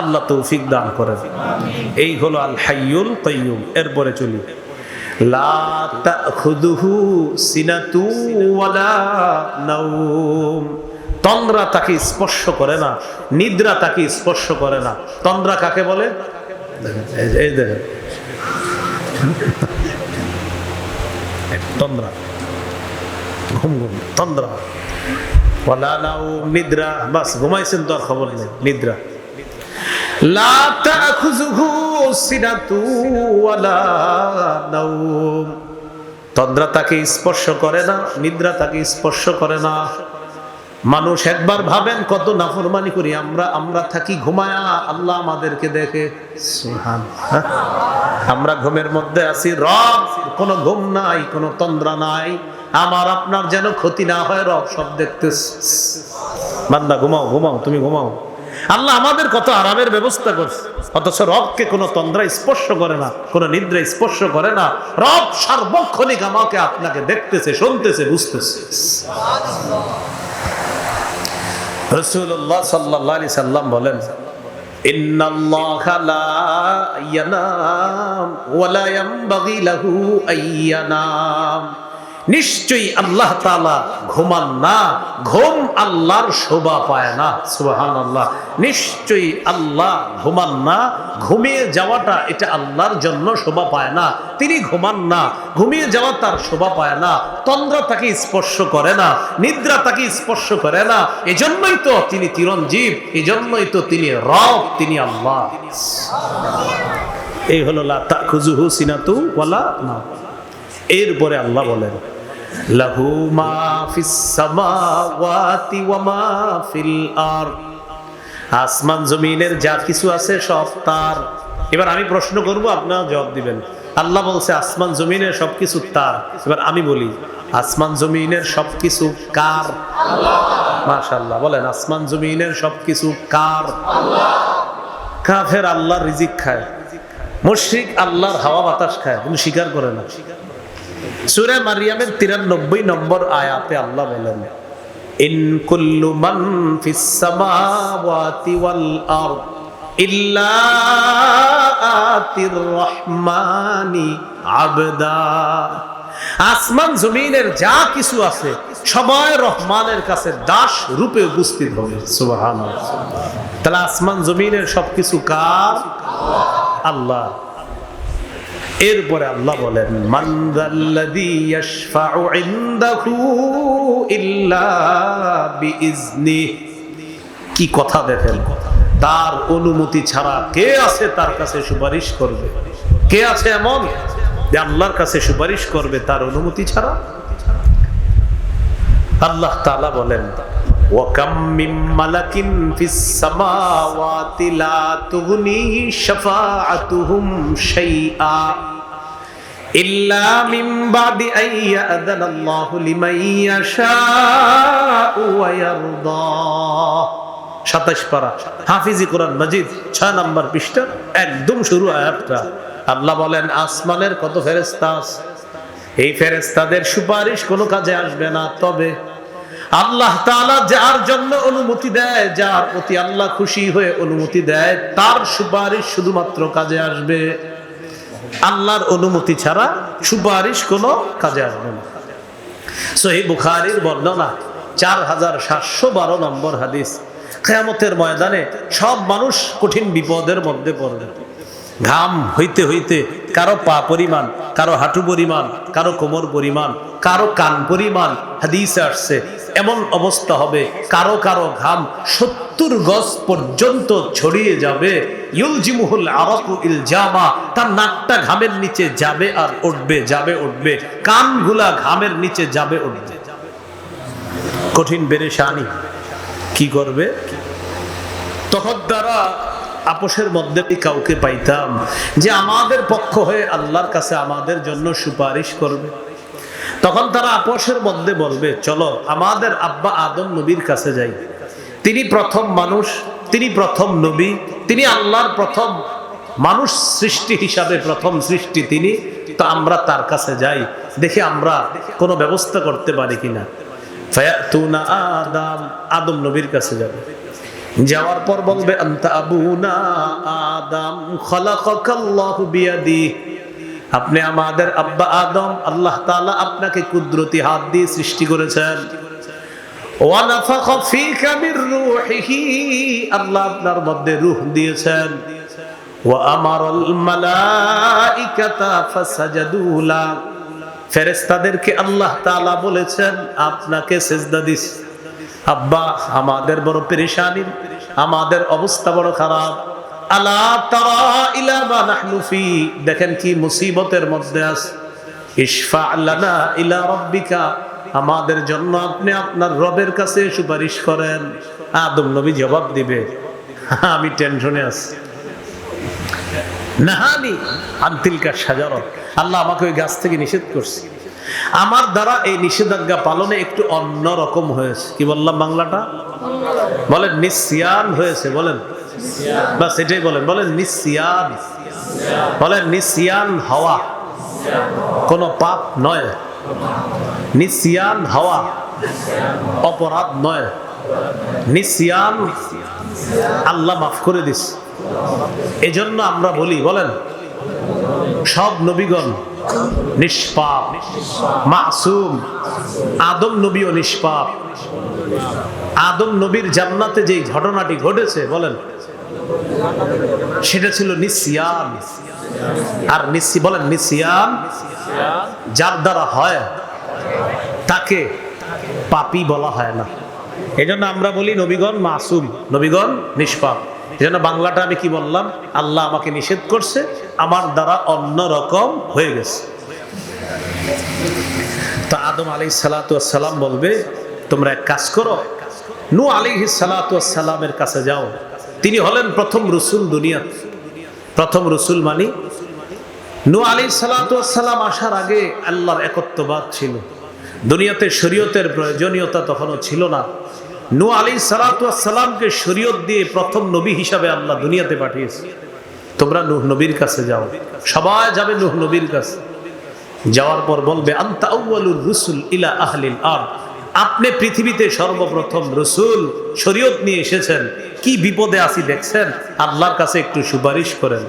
আল্লাহ তৌফিক দান করেন। এই হলো আল হাইয়ুল কাইয়ুম। এরপরে চলি, লা তাখুযুহু সিনাতু ওয়ালা নাওম, তন্দ্রা তাকে স্পর্শ করে না, নিদ্রা তাকে স্পর্শ করে না। তন্দ্রা কাকে বলে? এই দেখেন, তন্দ্রা, ঘুম ঘুম, তন্দ্রা। ওয়ালা নাওম, নিদ্রা, বাস ঘুমাইছেন তো আর খবর নেই, নিদ্রা। লা তাখুযুহু সিনাতু ওয়ালা নাওম, তন্দ্রা তাকে স্পর্শ করে না, নিদ্রা তাকে স্পর্শ করে না। মানুষ একবার ভাবেন কত নাফরমানি করি আমরা থাকি ঘুমায়া, আল্লাহ আমাদেরকে দেখে। সুবহানাল্লাহ। আমরা ঘুমের মধ্যে আছি, রব কোনো ঘুম নাই, কোনো তন্দ্রা নাই, আমার আপনার যেন ক্ষতি না হয়, রব সব দেখতেছে। বান্দা ঘুমাও ঘুমাও, তুমি ঘুমাও, আল্লাহ আমাদের কত আরামের ব্যবস্থা করছে, অথচ রবকে কোনো তন্দ্রা স্পর্শ করে না, কোনো নিদ্রা স্পর্শ করে না। রব সার্বক্ষণিক আমাকে আপনাকে দেখতেছে, শুনতেছে, বুঝতেছে। রাসূলুল্লাহ সাল্লাল্লাহু আলাইহি সাল্লাম বলেন, ইন্নাল্লাহা লা ইয়ানাম ওয়া লা ইয়ানবাগি লাহু আইয়ানাম। নিশ্চয়ই আল্লাহ তাআলা ঘুমান না, ঘুম আল্লাহর শোভা পায় না। সুবহানাল্লাহ। নিশ্চয়ই আল্লাহ ঘুমান না, ঘুমিয়ে যাওয়াটা এটা আল্লাহর জন্য শোভা পায় না। তিনি ঘুমান না, ঘুমিয়ে যাওয়া তার শোভা পায় না। তন্দ্রা তাকে স্পর্শ করে না, নিদ্রা তাকে স্পর্শ করে না। এজন্যই তো তিনি চিরঞ্জীব, এজন্যই তো তিনি রব, তিনি আল্লাহ। এই হলো লা তাখুযুহু সিনাতু ওয়ালা নাওম। এরপরে আল্লাহ বলেন, লাহু মা ফিস সামাওয়াতি ওয়া মা ফিল আরদ। আসমান জমিনের যা কিছু আছে সব তার। এবার আমি প্রশ্ন করব, আপনারা জবাব দিবেন। আল্লাহ বলছে আসমান জমিনের সবকিছু তার। এবার আমি বলি, আসমান জমিনের সবকিছু কার? আল্লাহ। মাশাআল্লাহ। বলেন, আসমান জমিনের সবকিছু কার? আল্লাহ। কাফের আল্লাহর রিজিক খায়, মুশরিক আল্লাহর হাওয়া বাতাস খায়, কিন্তু স্বীকার করে না। সূরা মারইয়ামের 93 নম্বর আয়াতে আল্লাহ বলেন, ইন কুল্লু মান ফিস সামাওয়াতি ওয়াল আরদ ইল্লা আতির রহমানি আবদা। আসমান জমিনের যা কিছু আছে সবাই রহমানের কাছে দাস রূপে উপস্থিত হবে। সুবহানাল্লাহ। তাহলে আসমান জমিনের সবকিছু কার? আল্লাহ। এরপরে আল্লাহ বলেন, মান যাল্লাযী ইয়াশফাউ ইনদাহু ইল্লা বিইজনিহি। কি কথা দেখেন, তার অনুমতি ছাড়া কে আছে তার কাছে সুপারিশ করবে? কে আছে এমন যে আল্লাহর কাছে সুপারিশ করবে তার অনুমতি ছাড়া? আল্লাহ তাআলা বলেন, ওয়া কাম মিন মালাকিন ফিস সামাওয়াতি লা তুগনি শাফাআতুহুম শাইআ ইল্লা মিন বাদি আইয়াযানাল্লাহু লিমান ইয়াশাউ ওয়া ইয়ারদা। 27 পারা হাফিজি কোরআন মাজিদ 6 নম্বর পৃষ্ঠা, একদম শুরু আয়াতটা। আল্লাহ বলেন, আসমানের কত ফেরেশতা আছে, এই ফেরেশতাদের সুপারিশ কোনো কাজে আসবে না। তবে আল্লাহ তাআলা যার জন্য অনুমতি দেয়, যার প্রতি আল্লাহ খুশি হয়ে অনুমতি দেয়, তার সুপারিশ শুধুমাত্র কাজে আসবে। আল্লাহর অনুমতি ছাড়া সুপারিশ কোনো কাজে আসবে না। সহিহ বুখারীর বর্ণনা 4712 নম্বর হাদিস। কিয়ামতের ময়দানে সব মানুষ কঠিন বিপদের মধ্যে পড়বে। ঘাম হইতে হইতে কারো পা পরিমাণ, কারো হাঁটু পরিমাণ, কারো কোমর পরিমাণ, কারো কান পরিমাণ। হাদিসে আসছে এমন অবস্থা হবে, কারো কারো ঘাম 70 গজ পর্যন্ত ছড়িয়ে যাবে। ইউলজিমুহুল আরাকু ইলজামা, তার নাকটা ঘামের নিচে যাবে আর উঠবে, যাবে উঠবে, কানগুলা ঘামের নিচে যাবে উঠবে। কঠিন পেরেশানি। কি করবে? তখন তারা আপোষের মধ্যে কাউকে পাইতাম যে আমাদের পক্ষ হয়ে আল্লাহর কাছে আমাদের জন্য সুপারিশ করবে। তখন তারা আপোষের মধ্যে বলবে, চলো আমাদের আব্বা আদম নবীর কাছে যাই। তিনি প্রথম মানুষ, তিনি প্রথম নবী, তিনি আল্লাহর প্রথম মানুষ সৃষ্টি হিসাবে প্রথম সৃষ্টি তিনি। তো আমরা তার কাছে যাই, দেখি আমরা কোনো ব্যবস্থা করতে পারি কিনা। ফায়াতুনা আদম, আদম নবীর কাছে যাবে। যাওয়ার পর বলবে, আনতা আবুনা আদম খালাকাকাল্লাহু বিয়াদি। আপনি আমাদের আব্বা আদম, আল্লাহ তাআলা আপনাকে কুদরতি হাত দিয়ে সৃষ্টি করেছেন। ওয়া নাফাখা ফীকা মির রূহিহি, আল্লাহ আপনার মধ্যে রূহ দিয়েছেন। ওয়া আমারাল মালাইকাতা ফাসাজাদু লা, ফেরেশতাদেরকে আল্লাহ তাআলা বলেছেন আপনাকে সিজদা দিস। আব্বা আমাদের বড় পেরেশানি, আমাদের অবস্থা বড় খারাপ। আলা তারা ইলা মা নাহনু ফি, দেখেন কি মুসিবতের মধ্যে আছি। ইশফা লানা ইলা রাব্বিকা, আমাদের জন্য আপনি আপনার রবের কাছে সুপারিশ করেন। আদম নবী জবাব দিবে, আমি টেনশনে আছি। নাহানি আনতিলকা শাজারাত, আল্লাহ আমাকে ওই গাছ থেকে নিষেধ করছে। আমার দ্বারা এই নিষেধাজ্ঞা পালনে একটু অন্যরকম হয়েছে। কি বললাম বাংলাটা? বলেন নিসিয়ান হয়েছে। বলেন বাস এটাই বলেন। বলেন নিসিয়ান। বলেন নিসিয়ান হওয়া কোনো পাপ নয়। নিসিয়ান হওয়া অপরাধ নয়। নিসিয়ান আল্লাহ মাফ করে দিস। এজন্য আমরা বলি, বলেন সব নবীগণ নিষ্পাপ, মাসুম। আদম নবীও নিষ্পাপ। আদম নবীর জান্নাতে যে ঘটনাটি ঘটেছে, বলেন সেটা ছিল নিসিয়ান। আর বলেন নিসিয়ান যার দ্বারা হয় তাকে পাপী বলা হয় না। এজন্য আমরা বলি নবীগণ মাসুম, নবীগণ নিষ্পাপ। এজন্য বাংলাটা আমি কি বললাম? আল্লাহ আমাকে নিষেধ করছে, আমার দ্বারা অন্যরকম হয়ে গেছে। তো আদম আলাইহিস সালাতু ওয়াস সালাম বলবে, তোমরা এক কাজ করো, নূহ আলাইহিস সালাতু ওয়াস সালামের কাছে যাও। তিনি হলেন প্রথম রসুল দুনিয়ার। প্রথম রসুল মানি নূহ আলাইহিস সালাতু ওয়াস সালাম আসার আগে আল্লাহর একত্ববাদ ছিল। দুনিয়াতে শরীয়তের প্রয়োজনীয়তা তখনও ছিল না। নূহ আলাইহিস সালাতু ওয়াস সালামকে শরীয়ত দিয়ে প্রথম নবী হিসাবে আল্লাহ দুনিয়াতে পাঠিয়েছে। তোমরা নূহ নবীর কাছে যাও। সবাই যাবে নূহ নবীর কাছে। যাওয়ার পর বলবে, আনতা আউয়ালুর রুসুল ইলা আহলিল আরদ, আপনি পৃথিবীতে সর্বপ্রথম রসুল, শরীয়ত নিয়ে এসেছেন। কি বিপদে আছি দেখছেন, আল্লাহর কাছে একটু সুপারিশ করেন।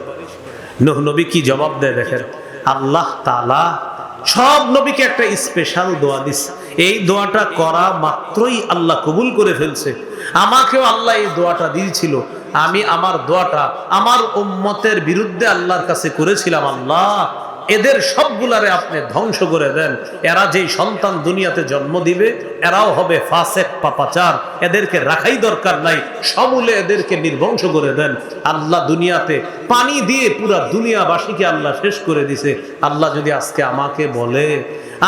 নূহ নবী কি জবাব দেয় দেখেন। আল্লাহ তাআলা সব নবীকে একটা স্পেশাল দোয়া দিছে। এই দোয়াটা করা মাত্রই আল্লাহ কবুল করে ফেলছে। আমাকেও আল্লাহ এই দোয়াটা দিয়েছিল। আমি আমার দোয়াটা আমার উম্মতের বিরুদ্ধে আল্লাহর কাছে করেছিলাম, আল্লাহ এদের সবগুলারে আপনি ধ্বংস করে দেন। এরা যেই সন্তান দুনিয়াতে জন্ম দিবে এরাও হবে ফাসেক, পাপাচার। এদেরকে রাখাই দরকার নাই, সমূলে এদেরকে নির্বংশ করে দেন। আল্লাহ দুনিয়াতে পানি দিয়ে পুরা দুনিয়াবাসীকে আল্লাহ শেষ করে দিছে। আল্লাহ যদি আজকে আমাকে বলে,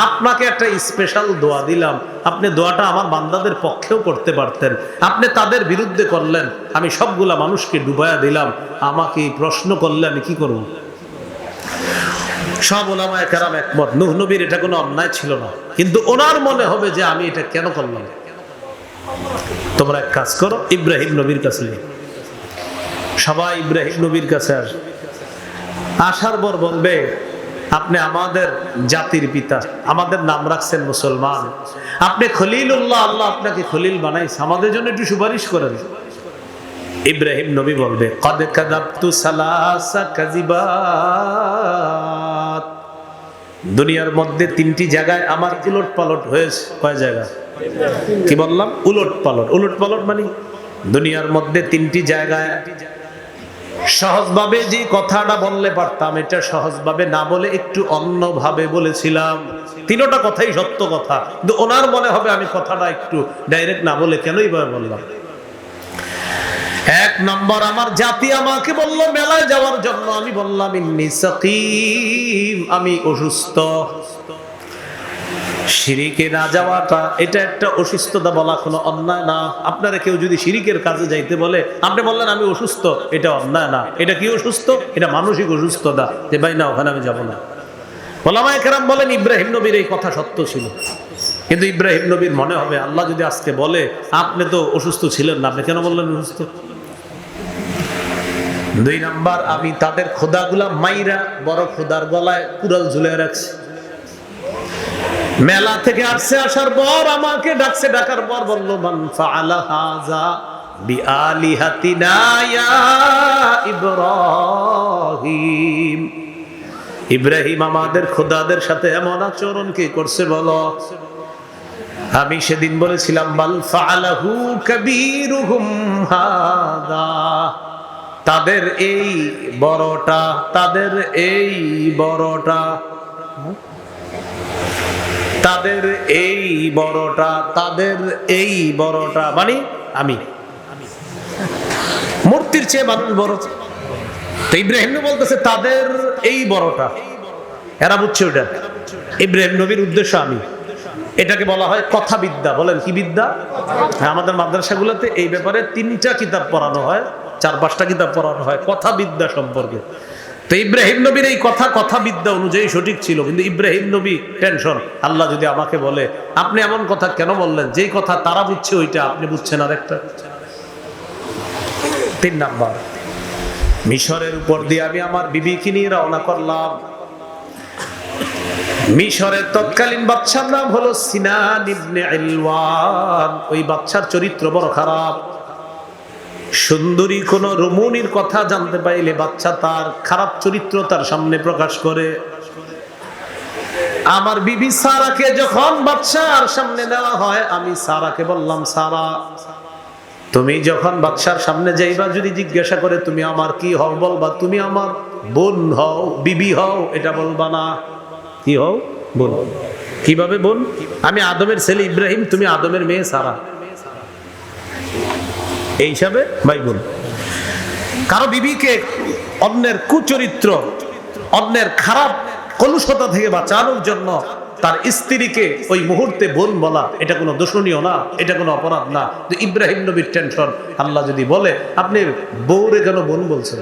আপনাকে একটা স্পেশাল দোয়া দিলাম, আপনি দোয়াটা আমার বান্দাদের পক্ষেও করতে পারতেন, আপনি তাদের বিরুদ্ধে করলেন, আমি সবগুলা মানুষকে ডুবাইয়া দিলাম, আমাকে প্রশ্ন করলে আমি কি করব? সব ওলামায়ে কেরাম একমত, নূহ নবীর এটা কোনো অন্যায় ছিল না, কিন্তু ওনার মনে হবে যে আমি এটা কেন করলাম। তোমরা এক কাজ করো, ইব্রাহিম নবীর কাছে যাও। সবাই ইব্রাহিম নবীর কাছে আসে। আসার পর বলবে, আপনি আমাদের জাতির পিতা, আমাদের নাম রাখছেন মুসলমান, আপনি খলিলুল্লাহ, আল্লাহ আপনাকে খলিল বানাইছে, আমাদের জন্য একটু সুপারিশ করেন। ইব্রাহিম নবী বলবে, কদ কাযাবতু সালাসা কাযিবাত, দুনিয়ার মধ্যে তিনটি জায়গায় আমার উলট পালট হয়েছে। কয় জায়গা? কি বললাম? উলট পালট। উলট পালট মানে দুনিয়ার মধ্যে তিনটি জায়গায় সহজভাবে যে কথাটা বললে পারতাম, এটা সহজভাবে না বলে একটু অন্যভাবে বলেছিলাম। তিনটা কথাই সত্য কথা, কিন্তু ওনার মনে হবে আমি কথাটা একটু ডাইরেক্ট না বলে কেন এইভাবে বললাম। এক নম্বর, আমার জাতি আমাকে বলল মেলায় যাওয়ার জন্য, আমি বললাম ইন্নী সাকিম, আমি অসুস্থ। শিরিকে না যাওয়াটা এটা একটা অসুস্থতা বলা কোনো অন্যায় না। আপনারা কেউ যদি শিরিকের কাজে যাইতে বলে, আপনি বললেন আমি অসুস্থ, এটা অন্যায় না। এটা কি অসুস্থ? এটা মানসিক অসুস্থতা, যে ভাই না ওখানে আমি যাব না। ওলামায়ে কেরাম বলেন ইব্রাহিম নবীর এই কথা সত্য ছিল, কিন্তু ইব্রাহিম নবীর মনে হবে আল্লাহ যদি আজকে বলে আপনি তো অসুস্থ ছিলেন না, আপনি কেন বললেন অসুস্থ? দুই নাম্বার, আমি তাদের খোদাগুলা মাইরা বড় খোদার গলায় কুড়াল ঝুলে রাখছি। মেলা থেকে আসছে, আসার পর আমাকে ডাকছে, ডাকার পর বলল মান ফাআলা হাযা বিআলিহাতিনা ইয়া ইব্রাহিম, ইব্রাহিম আমাদের খোদাদের সাথে এমন আচরণ কি করছে বলো? আমি সেদিন বলেছিলাম বাল ফাআলাহু কাবীরুহুম হাযা, তাদের এই বড়টা, তাদের এই বড়টা, তাদের এই বড়টা, তাদের এই বড়টা মানে আমি, মূর্তির চেয়ে মানুষ বড়। তো ইব্রাহিম বলতেছে তাদের এই বড়টা, এরা বুঝছে ওটা ইব্রাহিম নবীর উদ্দেশ্য আমি। এটাকে বলা হয় কথা বিদ্যা। বলেন কি বিদ্যা? হ্যাঁ, আমাদের মাদ্রাসাগুলোতে এই ব্যাপারে 3টা কিতাব পড়ানো হয়, 4-5টা কিতাব পড়ানো হয় কথা বিদ্যা সম্পর্কে। তো ইব্রাহিম নবীর এই কথা বিদ্যা অনুযায়ী সঠিক ছিল, কিন্তু ইব্রাহিম নবী টেনশন, আল্লাহ যদি আমাকে বলে আপনি এমন কথা কেন বললেন, যেই কথা তারা বুঝছে ওইটা আপনি বুঝছেন আরেকটা। 3 নাম্বার, মিশরের উপর দিয়ে আমি আমার বিবিকে নিয়ে রওনা করলাম। মিশরের তৎকালীন বাদশার নাম হলো সিনান ইবনে ইলওয়ান। ওই বাদশার চরিত্র বড় খারাপ। সুন্দরী কোন রমণীর কথা জানতে পাইলে বাদশা তার খারাপ চরিত্র তার সামনে প্রকাশ করে। আমার বিবি সারাকে যখন বাদশার সামনে নেওয়া হয়, আমি সারাকে বললাম, সারা তুমি যখন বাদশার সামনে যাইবা, যদি জিজ্ঞাসা করে তুমি আমার কি হও, বলবা তুমি আমার বোন হও, বিবি হও, এটা বলবা না। কি হও? বোন। কিভাবে বোন? আমি আদমের ছেলে ইব্রাহিম, তুমি আদমের মেয়ে সারা, এই হিসাবে ভাই বোন। কারো বিবিকে অন্যের কুচরিত্র, অন্যের খারাপ কলুষতা থেকে বাঁচানোর জন্য তার স্ত্রীকে ওই মুহূর্তে বোন বলা, এটা কোনো দোষণীয় না, এটা কোনো অপরাধ না। তো ইব্রাহিম নবীর টেনশন, আল্লাহ যদি বলে আপনি বউরে কেন বোন বলছেন,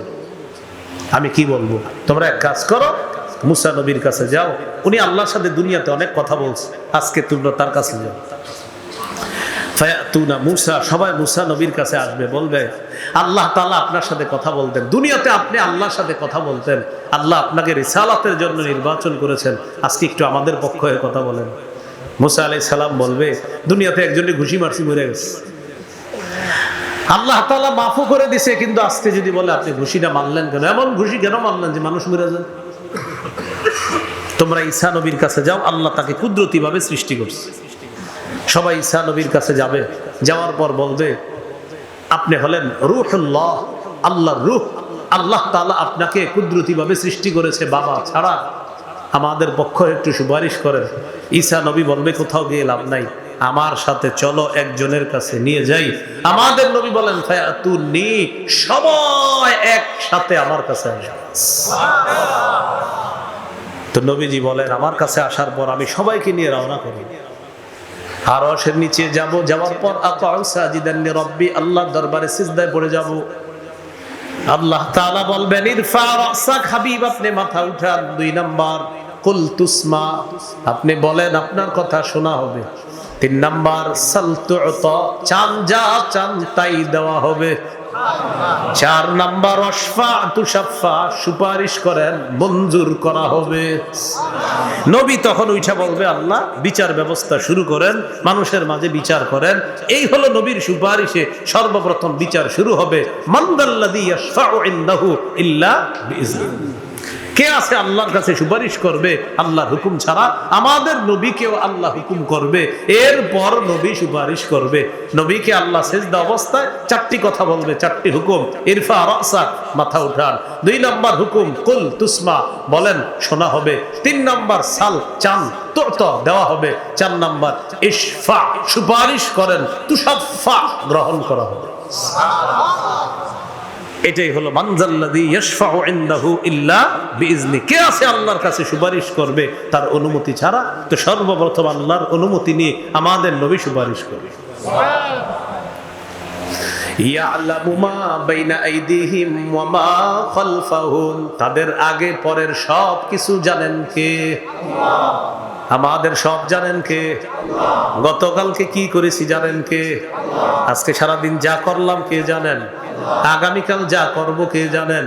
আমি কি বলবো? তোমরা এক কাজ করো, মুসা নবীর কাছে যাও, উনি আল্লাহর সাথে দুনিয়াতে অনেক কথা বলছে, আজকে তোমরা তার কাছে যাও। ফায়াতুনা মুসা, সবাই মুসা নবীর কাছে আসবে, বলবে আল্লাহ তাআলা আপনার সাথে কথা বলতেন, দুনিয়াতে আপনি আল্লাহর সাথে কথা বলতেন, আল্লাহ আপনাকে রিসালাতের জন্য নির্বাচন করেছেন, আজকে একটু আমাদের পক্ষ হয়ে কথা বলেন। মুসা আলাইহিস সালাম বলবে দুনিয়াতে একজনকে ঘুষি মারছি, মরে গেছে, আল্লাহ তাআলা মাফও করে দিছে, কিন্তু আজকে যদি বলে আপনি ঘুষিটা মারলেন কেন, এমন ঘুষি কেন মারলেন যে মানুষ মরে যায়? তোমরা ঈসা নবীর কাছে যাও, আল্লাহ তাকে কুদরতি ভাবে সৃষ্টি করছে। সবাই ঈসা নবীর কাছে যাবে, যাওয়ার পর বলবে আপনি হলেন রূহুল্লাহ, আল্লাহর রূহ, আল্লাহ তাআলা আপনাকে কুদরতি ভাবে সৃষ্টি করেছে, বাবা ছাড়া আমাদের পক্ষ একটু সুপারিশ করেন। ঈসা নবী বলবে কোথাও গিয়ে লাভ নাই, আমার সাথে চলো, একজনের কাছে নিয়ে যাই। আমাদের নবী বলেন ফায়াতুনি, সবাই একসাথে আমার কাছে আসবে। তো নবীজি বলেন আমার কাছে আসার পর আমি সবাইকে নিয়ে রওনা করি, আরশের নিচে যাব, যাওয়ার পর আকাউ সাজিদান লিরাব্বি, আল্লাহর দরবারে সিজদায় পড়ে যাব। আল্লাহ তাআলা বলবেন ইরফা রাসাক, হাবিব আপনি মাথা উঠান। 2 নাম্বার কুল তুসমা, আপনি বলেন আপনার কথা শোনা হবে। 3 নাম্বার সাল তুতা, চান যা চান তাই দেওয়া হবে। 4 নাম্বার অশফা তুশাফা, সুপারিশ করেন, মঞ্জুর করা হবে। নবী তখন উঠা বলবে আল্লাহ বিচার ব্যবস্থা শুরু করেন, মানুষের মাঝে বিচার করেন। এই হলো নবীর সুপারিশে সর্বপ্রথম বিচার শুরু হবে। মানদাল্লাযী ইয়াশফাউ ইনদাহু ইল্লা বিইজনিহি, কে আছে আল্লাহর কাছে সুপারিশ করবে আল্লাহর হুকুম ছাড়া? আমাদের নবীকেও আল্লাহ হুকুম করবে, এরপর নবী সুপারিশ করবে। নবীকে আল্লাহ সিজদা অবস্থায় 4টি কথা বলবে, 4টি হুকুম। ইরফা রাসাক, মাথা উঠান। 2 নাম্বার হুকুম কুল তুসমা, বলেন শোনা হবে। 3 নাম্বার সাল, চান তুতা, দেওয়া হবে। 4 নাম্বার ইশফা, সুপারিশ করেন, তুশাফা, গ্রহণ করা হবে। এটাই হলো মানজাল্লাযী ইয়াশফাউ ইনদাহু ইল্লা বিইজনি, কে আছে আল্লাহর কাছে সুপারিশ করবে তার অনুমতি ছাড়া? তো সর্বপ্রথম আল্লাহর অনুমতি নিয়ে আমাদের নবী সুপারিশ করবে। ইয়ালামু মা বাইনা আইদিহিম ওয়া মা খালফাহুম, তাদের আগে পরের সব কিছু জানেন কে? আল্লাহ। আমাদের সব জানেন কে? আল্লাহ। গতকালকে কি করেছি জানেন কে? আল্লাহ। আজকে সারাদিন যা করলাম কে জানেন? আগামীকাল যা করব কে জানেন?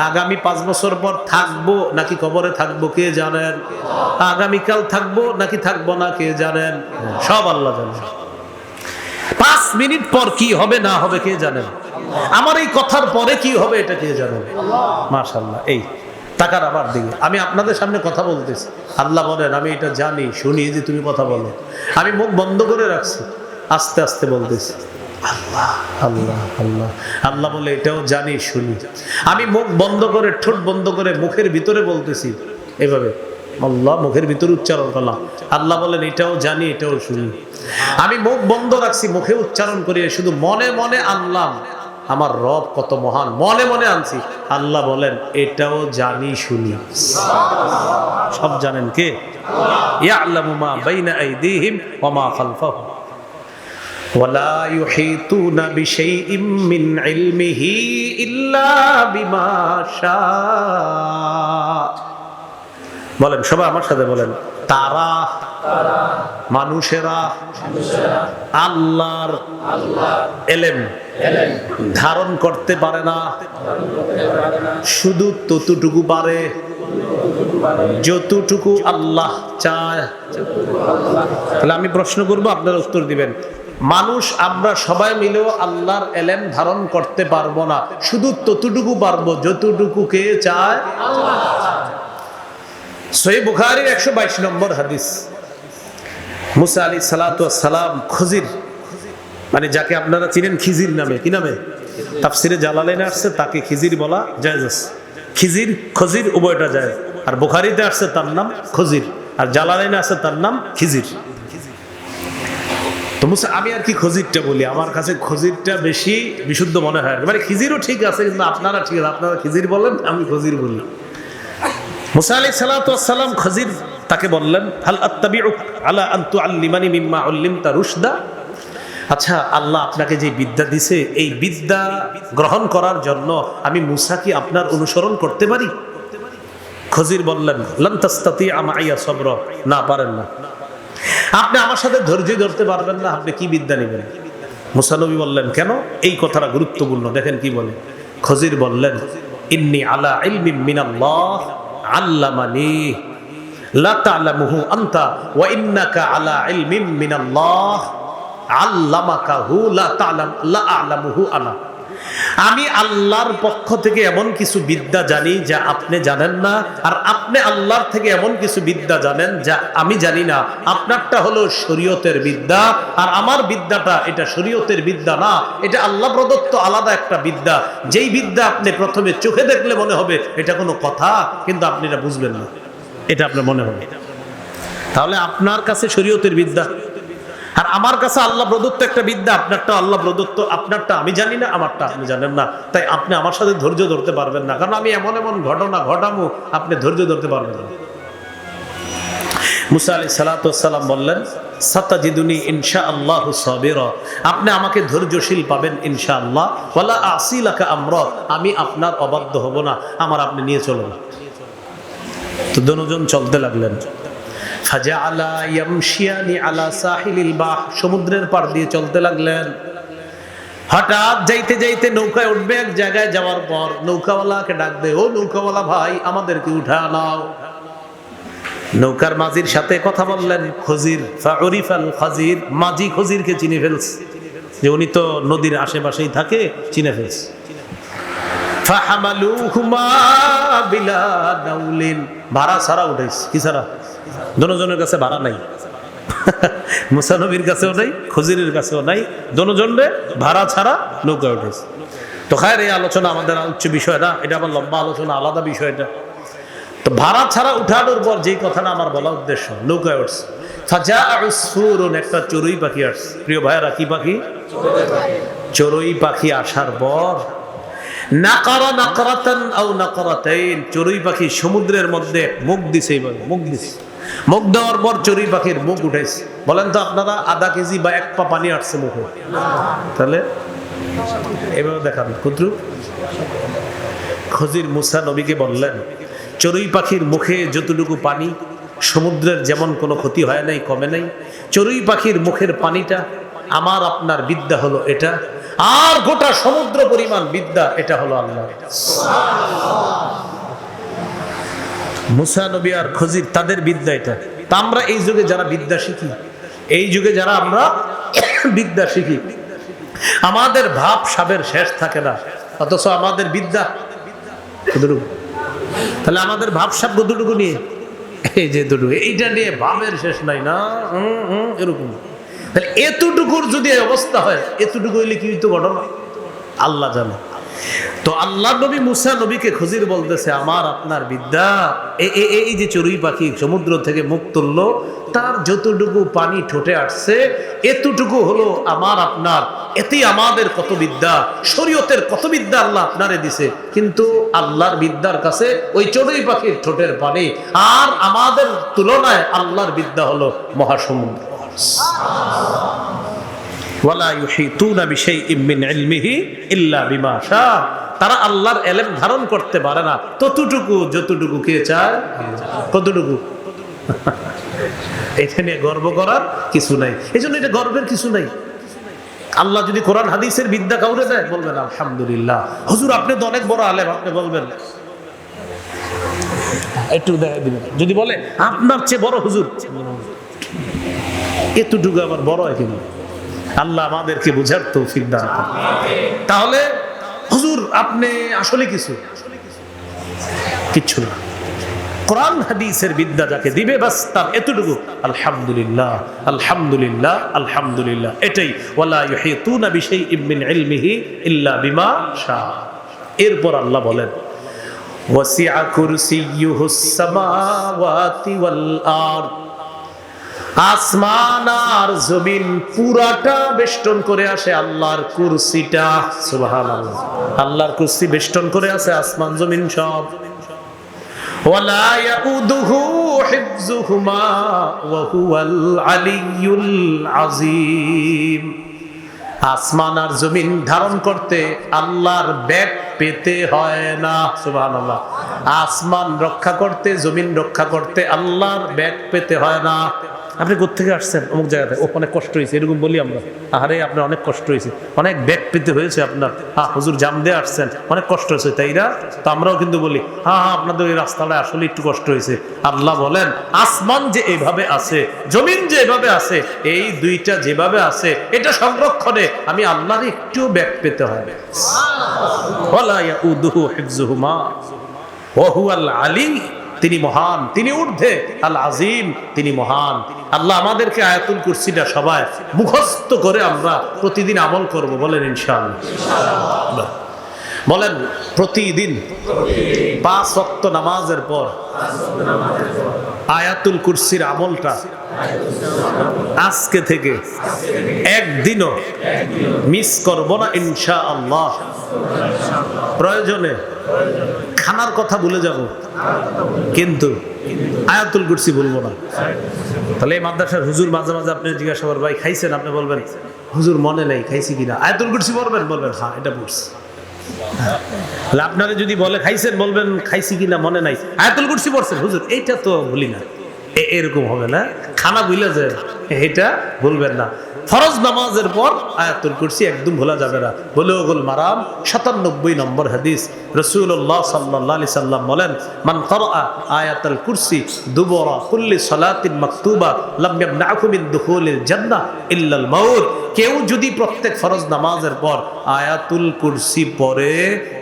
আগামী 5 বছর পর থাকবো নাকি কবরে থাকবো কে জানেন? আগামীকাল থাকবো নাকি থাকবো না কে জানেন? সব আল্লাহ জানেন। 5 মিনিট পর কি হবে না হবে কে জানেন? আমার এই কথার পরে কি হবে এটা কে জানেন? মাশাআল্লাহ। এই টাকার আবার দিকে আমি আপনাদের সামনে কথা বলতেছি, আল্লাহ বলেন আমি এটা জানি, শুনি যে তুমি কথা বলো, আমি মুখ বন্ধ করে রাখছি, আস্তে আস্তে বলতেছি আল্লাহ আল্লাহ আল্লাহ। আল্লাহ বলে এটাও জানি, শুনি। আমি মুখ বন্ধ করে, ঠোঁট বন্ধ করে মুখের ভিতরে বলতেছি এভাবে, আল্লাহ মুখের ভিতরে উচ্চারণ করলাম। আল্লাহ বলেন এটাও জানি, এটাও শুনি। আমি মুখ বন্ধ রাখছি, মুখে উচ্চারণ করি, শুধু মনে মনে আনলাম, আমার রব কত মহান, মনে মনে আনছি। আল্লাহ বলেন এটাও জানি শুনি। সব জানেন কে? ইয়ালামু মা বাইনা আইদিহিম ওয়া মা খালফাহুম ওয়ালা ইউহিতুনা বিশাইইম মিন ইলমিহি ইল্লা বিমা শাআ। বলেন সবাই আমার সাথে বলেন, তারা মানুষেরা আল্লাহর এলেম ধারণ করতে পারে না, শুধু ততটুকু পারে যতটুকু আল্লাহ চায়। তাহলে আমি প্রশ্ন করব, আপনারা উত্তর দিবেন। মানুষ আমরা সবাই মিলেও আল্লাহর এলেম ধারণ করতে পারবো না, শুধু ততটুকু পারবো যতটুকু কে চায়। সহিহ বুখারীর 122 নম্বর হাদিস। মুসা আলাইহিস সালাতু ওয়াস সালাম খজির, মানে যাকে আপনারা চিনেন খিজির নামে, কি নামে? তাফসিরে জালালাইনে আসছে তাকে খিজির বলা জায়েজ আছে। খিজির খজির উভয়টা যায়। আর বুখারীতে আসছে তার নাম খজির, আর জালালাইনে আছে তার নাম খিজির। তো মুসা, আমি আর কি খজিরটা বলি, আমার কাছে খজিরটা বেশি বিশুদ্ধ মনে হয়। মানে খিজিরও ঠিক আছে, কিন্তু আপনারা ঠিক আছে, আপনারা খিজির বলেন, আমি খজির বলি। মুসা আলাইহিস সালাতু ওয়াস সালাম খজির তাকে বললেন, হাল আত্তাবিউক আলা আন তুআল্লিমানি মিম্মা উল্লিমতা রুশদা। আচ্ছা, আল্লাহ আপনাকে যে বিদ্যা দিছে, এই বিদ্যা গ্রহণ করার জন্য আমি মুসা কি আপনার অনুসরণ করতে পারি? খজির বললেন, লান তাস্তাতিআ মাইয়া সাবরা, না পারেন না, আপনি আমার সাথে ধৈর্য ধরতে পারবেন না, আপনি কি বিদ্যা নেবেন? মুসা নবী বললেন, কেন? এই কথাটা গুরুত্বপূর্ণ, দেখেন কি বলে। খজির বললেন, ইন্নী আলা ইলমিন মিনাল্লাহ আল্লামানি লা তা'লামুহু আনতা ওয়া ইন্নাকা আলা ইলমিন মিনাল্লাহ আল্লামাকাহু লা আ'লামুহু আনা। আমি আল্লাহর পক্ষ থেকে এমন কিছু বিদ্যা জানি যা আপনি জানেন না, আর আপনি আল্লাহর থেকে এমন কিছু বিদ্যা জানেন যা আমি জানি না। আপনারটা হলো শরীয়তের বিদ্যা, আর আমার বিদ্যাটা এটা শরীয়তের বিদ্যা না, এটা আল্লাহ প্রদত্ত আলাদা একটা বিদ্যা। যেই বিদ্যা আপনি প্রথমে চোখে দেখলে মনে হবে এটা কোনো কথা, কিন্তু আপনি এটা বুঝবেন না, এটা আপনার মনে হবে। তাহলে আপনার কাছে শরীয়তের বিদ্যা, আর আমার কাছে আল্লাহ প্রদত্ত একটা বিদ্যা। আপনারটা আল্লাহ প্রদত্ত, আপনারটা আমি জানি না, আমারটা আপনি জানেন না। তাই আপনি আমার সাথে ধৈর্য ধরতে পারবেন না, কারণ আমি এমন এমন ঘটনা ঘটাবো আপনি ধৈর্য ধরতে পারবেন না। মুসা আলাইহিস সালাতু ওয়াস সালাম বললেন, সাতাজিদুনি ইনশাআল্লাহু সাবিরা, আপনি আমাকে ধৈর্যশীল পাবেন ইনশাআল্লাহ। ওয়ালা আসি লাকা আমরা, আমি আপনার অবাধ্য হব না, আমার আপনি নিয়ে চলুন। তো দুজন চলতে লাগলেন। ফাজাআলা ইয়ামশিয়ানি আলা সাহিলিল বাহ, সমুদ্রের পাড় দিয়ে চলতে লাগলেন। হঠাৎ যাইতে যাইতে নৌকায় উঠবে, এক জায়গায় যাওয়ার পর নৌকাওয়ালাকে ডাক দে, ও নৌকাওয়ালা ভাই, আমাদেরকে উঠা নাও। নৌকার মাঝির সাথে কথা বললেন খজির। ফাউরিফাল খাজির, মাঝি খজিরকে চিনে ফেলছে, যে উনি তো নদীর আশেপাশেই থাকে, চিনে ফেলছে। ফাহামালুহুমা বিলা নাউলিন, ভাড়া ছাড়া উঠাইছে। কি ছাড়া? দুজনের কাছে ভাড়া নাই, মুসা নবীর কাছেও নাই, খজিরের কাছেও নাই, দুজনে ভাড়া ছাড়া নৌকা উঠেছে। তো খায়ের এই আলোচনা আমাদের উচ্চ বিষয় না, এটা আমার লম্বা আলোচনা, আলাদা বিষয়টা। তো ভাড়া ছাড়া উঠানোর পর যেই কথাটা আমার বলা উদ্দেশ্য, নৌকায় উঠছে। ফাজাআ উসফুরুন, একটা চড়ুই পাখি আসছে। প্রিয় ভাইয়েরা, কি পাখি? চড়ুই পাখি আসার পর নাকারা নাকারাতান আও নাকারাতাইন, চড়ুই পাখি সমুদ্রের মধ্যে মুখ দিছে। এইভাবে মুখ দিছে, মুখ দেওয়ার পর চড়ুই পাখির মুখ উঠাইছে। বলেন তো আপনারা, আধা কেজি বা 1 পা পানি আসছে মুখে, তাহলে এভাবে দেখান কুদ্রু। খজির মুসা নবীকে বললেন, চড়ুই পাখির মুখে যতটুকু পানি, সমুদ্রের যেমন কোনো ক্ষতি হয় নাই, কমে নাই। চড়ুই পাখির মুখের পানিটা আমার আপনার বিদ্যা হলো এটা, আর গোটা সমুদ্র পরিমাণ বিদ্যা এটা হলো আল্লাহ। মুসা নবী আর খজির তাদের বিদ্যা এটা। তা আমরা এই যুগে যারা বিদ্যা শিখি, এই যুগে যারা আমরা বিদ্যা শিখি, আমাদের ভাব সাবের শেষ থাকে না, অথচ আমাদের বিদ্যা কতটুকু। তাহলে আমাদের ভাব সাব কতটুকু নিয়ে, এই যে দুটুকু, এইটা নিয়ে ভাবের শেষ নাই না, এরকম। তাহলে এতটুকুর যদি অবস্থা হয়, এতটুকু হইলে কি হইতো ঘটনা আল্লাহ জানে। তো আল্লাহ নবী মুসা নবীকে খজির বলতেছে আমার আপনার বিদ্যা এই যে চড়ুই পাখি সমুদ্র থেকে মুখ তুললো তার যতটুকু পানি ঠোঁটে আসছে এতটুকু হলো আমার আপনার, এতেই আমাদের কত বিদ্যা, শরীয়তের কত বিদ্যা আল্লাহ আপনারে দিছে। কিন্তু আল্লাহর বিদ্যার কাছে ওই চড়ুই পাখির ঠোঁটের পানি, আর আমাদের তুলনায় আল্লাহর বিদ্যা হলো মহাসমুদ্র। ওয়ালা ইউহিতুনা বিশাইইম মিন ইলমিহি ইল্লা বিমা শা। তারা আল্লাহর ইলম ধারণ করতে পারে না ততটুকু যতটুকু কে চায়। কতটুকু? এখানে গর্ব করার কিছু নাই, এজন্য এটা গর্বের কিছু নাই। আল্লাহ যদি কোরআন হাদিসের বিদ্যা কাউরে দেয় বলবেন আলহামদুলিল্লাহ। হুজুর আপনি তো অনেক বড় আলেম, আপনি বলবেন একটু দেখা দিবেন। যদি বলে আপনার চেয়ে বড় হুজুর, এতটুকু আবার বড় এখানে। আল্লাহ আমাদেরকে বুঝার তৌফিক দান করুন। তাহলে হুজুর আপনি আসলে কিচ্ছু না। কোরআন হাদিসের বিদ্যা যাকে দিবে বাস তার এতটুকু আলহামদুলিল্লাহ আলহামদুলিল্লাহ আলহামদুলিল্লাহ, এটাই। ওয়ালা ইউহিতুনা বিশাইইম মিন ইলমিহি ইল্লা বিমা শা। এরপর আল্লাহ বলেন ওয়াসিআ কুরসিয়্যুহুস সামাওয়াতি ওয়াল আরদ। আসমান আর জমিন পুরাটা বেষ্টন করে আসে আল্লাহর কুরসিটা। সুবহানাল্লাহ, আল্লাহর কুরসি বেষ্টন করে আছে আসমান জমিন সব। ওয়ালা ইয়াউদুহু হিফযুহুমা ওয়া হুয়াল আলিয়্যুল আযীম। আসমান আর জমিন ধারণ করতে আল্লাহর ব্যাগ পেতে হয় না। সুবহানাল্লাহ, আসমান রক্ষা করতে জমিন রক্ষা করতে আল্লাহর ব্যাগ পেতে হয় না। আপনি কোত্থেকে আসছেন? অমুক জায়গাতে। ও অনেক কষ্ট হয়েছে, এরকম বলি আমরা। আরে আপনার অনেক কষ্ট হয়েছে, অনেক ব্যাগ পেতে হয়েছে আপনার। হ্যাঁ হুজুর জাম দিয়ে আসছেন, অনেক কষ্ট হয়েছে, তাই না? তো আমরাও কিন্তু বলি হ্যাঁ আপনাদের এই রাস্তাটা আসলে একটু কষ্ট হয়েছে। আল্লাহ বলেন আসমান যে এভাবে আছে, জমিন যে এভাবে আছে, এই দুইটা যেভাবে আছে এটা সংরক্ষণে আমি আল্লাহর একটু ব্যাগ পেতে হবে। ওয়ালা ইয়াউদুহু হিফযুহুমা ওয়া হুয়াল আলী। তিনি মহান, তিনি ঊর্ধ্বে, আল আজিম, তিনি মহান। আল্লাহ আমাদেরকে আয়াতুল কুরসিটা সবাই মুখস্থ করে আমরা প্রতিদিন আমল করব, বলেন ইনশাআল্লাহ। বলেন প্রতিদিন 5 ওয়াক্ত নামাজের পর আয়াতুল কুরসির আমলটা আজকে থেকে একদিনও মিস করব না ইনশাআল্লাহ। প্রয়োজনে খানার কথা ভুলে যাব, কিন্তু আয়াতুল কুরসি বলবো না। তাহলে এই মাদ্রাসার হুজুর মাঝে মাঝে আপনি জিজ্ঞাসা করবেন ভাই খাইছেন, আপনি বলবেন হুজুর মনে নেই খাইছি কিনা। আয়াতুল কুরসি বলবেন, বলবেন হ্যাঁ এটা পড়ছি। আপনারা যদি বলে খাইছেন বলবেন খাইছি কিনা মনে নাই, আয়াতুল কুরসি পড়ছেন হুজুর এইটা তো ভুলি না। এরকম হবে না, খানা ভুলে যায় এটা বলবেন না। ফরজ নামাজের পর আয়াতুল কুরসি একদম ভোলা যাবে না। বুলুগুল মারাম 97 নম্বর হাদিস, রাসূলুল্লাহ সাল্লাল্লাহু আলাইহি সাল্লাম বলেন মান ক্বারা আয়াতুল কুরসি দুবরা কুল্লি সালাতিন মাকতুবা লাম ইয়ামনাহু মিন দুখুলিল জান্নাহ ইল্লাল মাউত। কেউ যদি প্রত্যেক ফরজ নামাজের পর আয়াতুল কুরসি পড়ে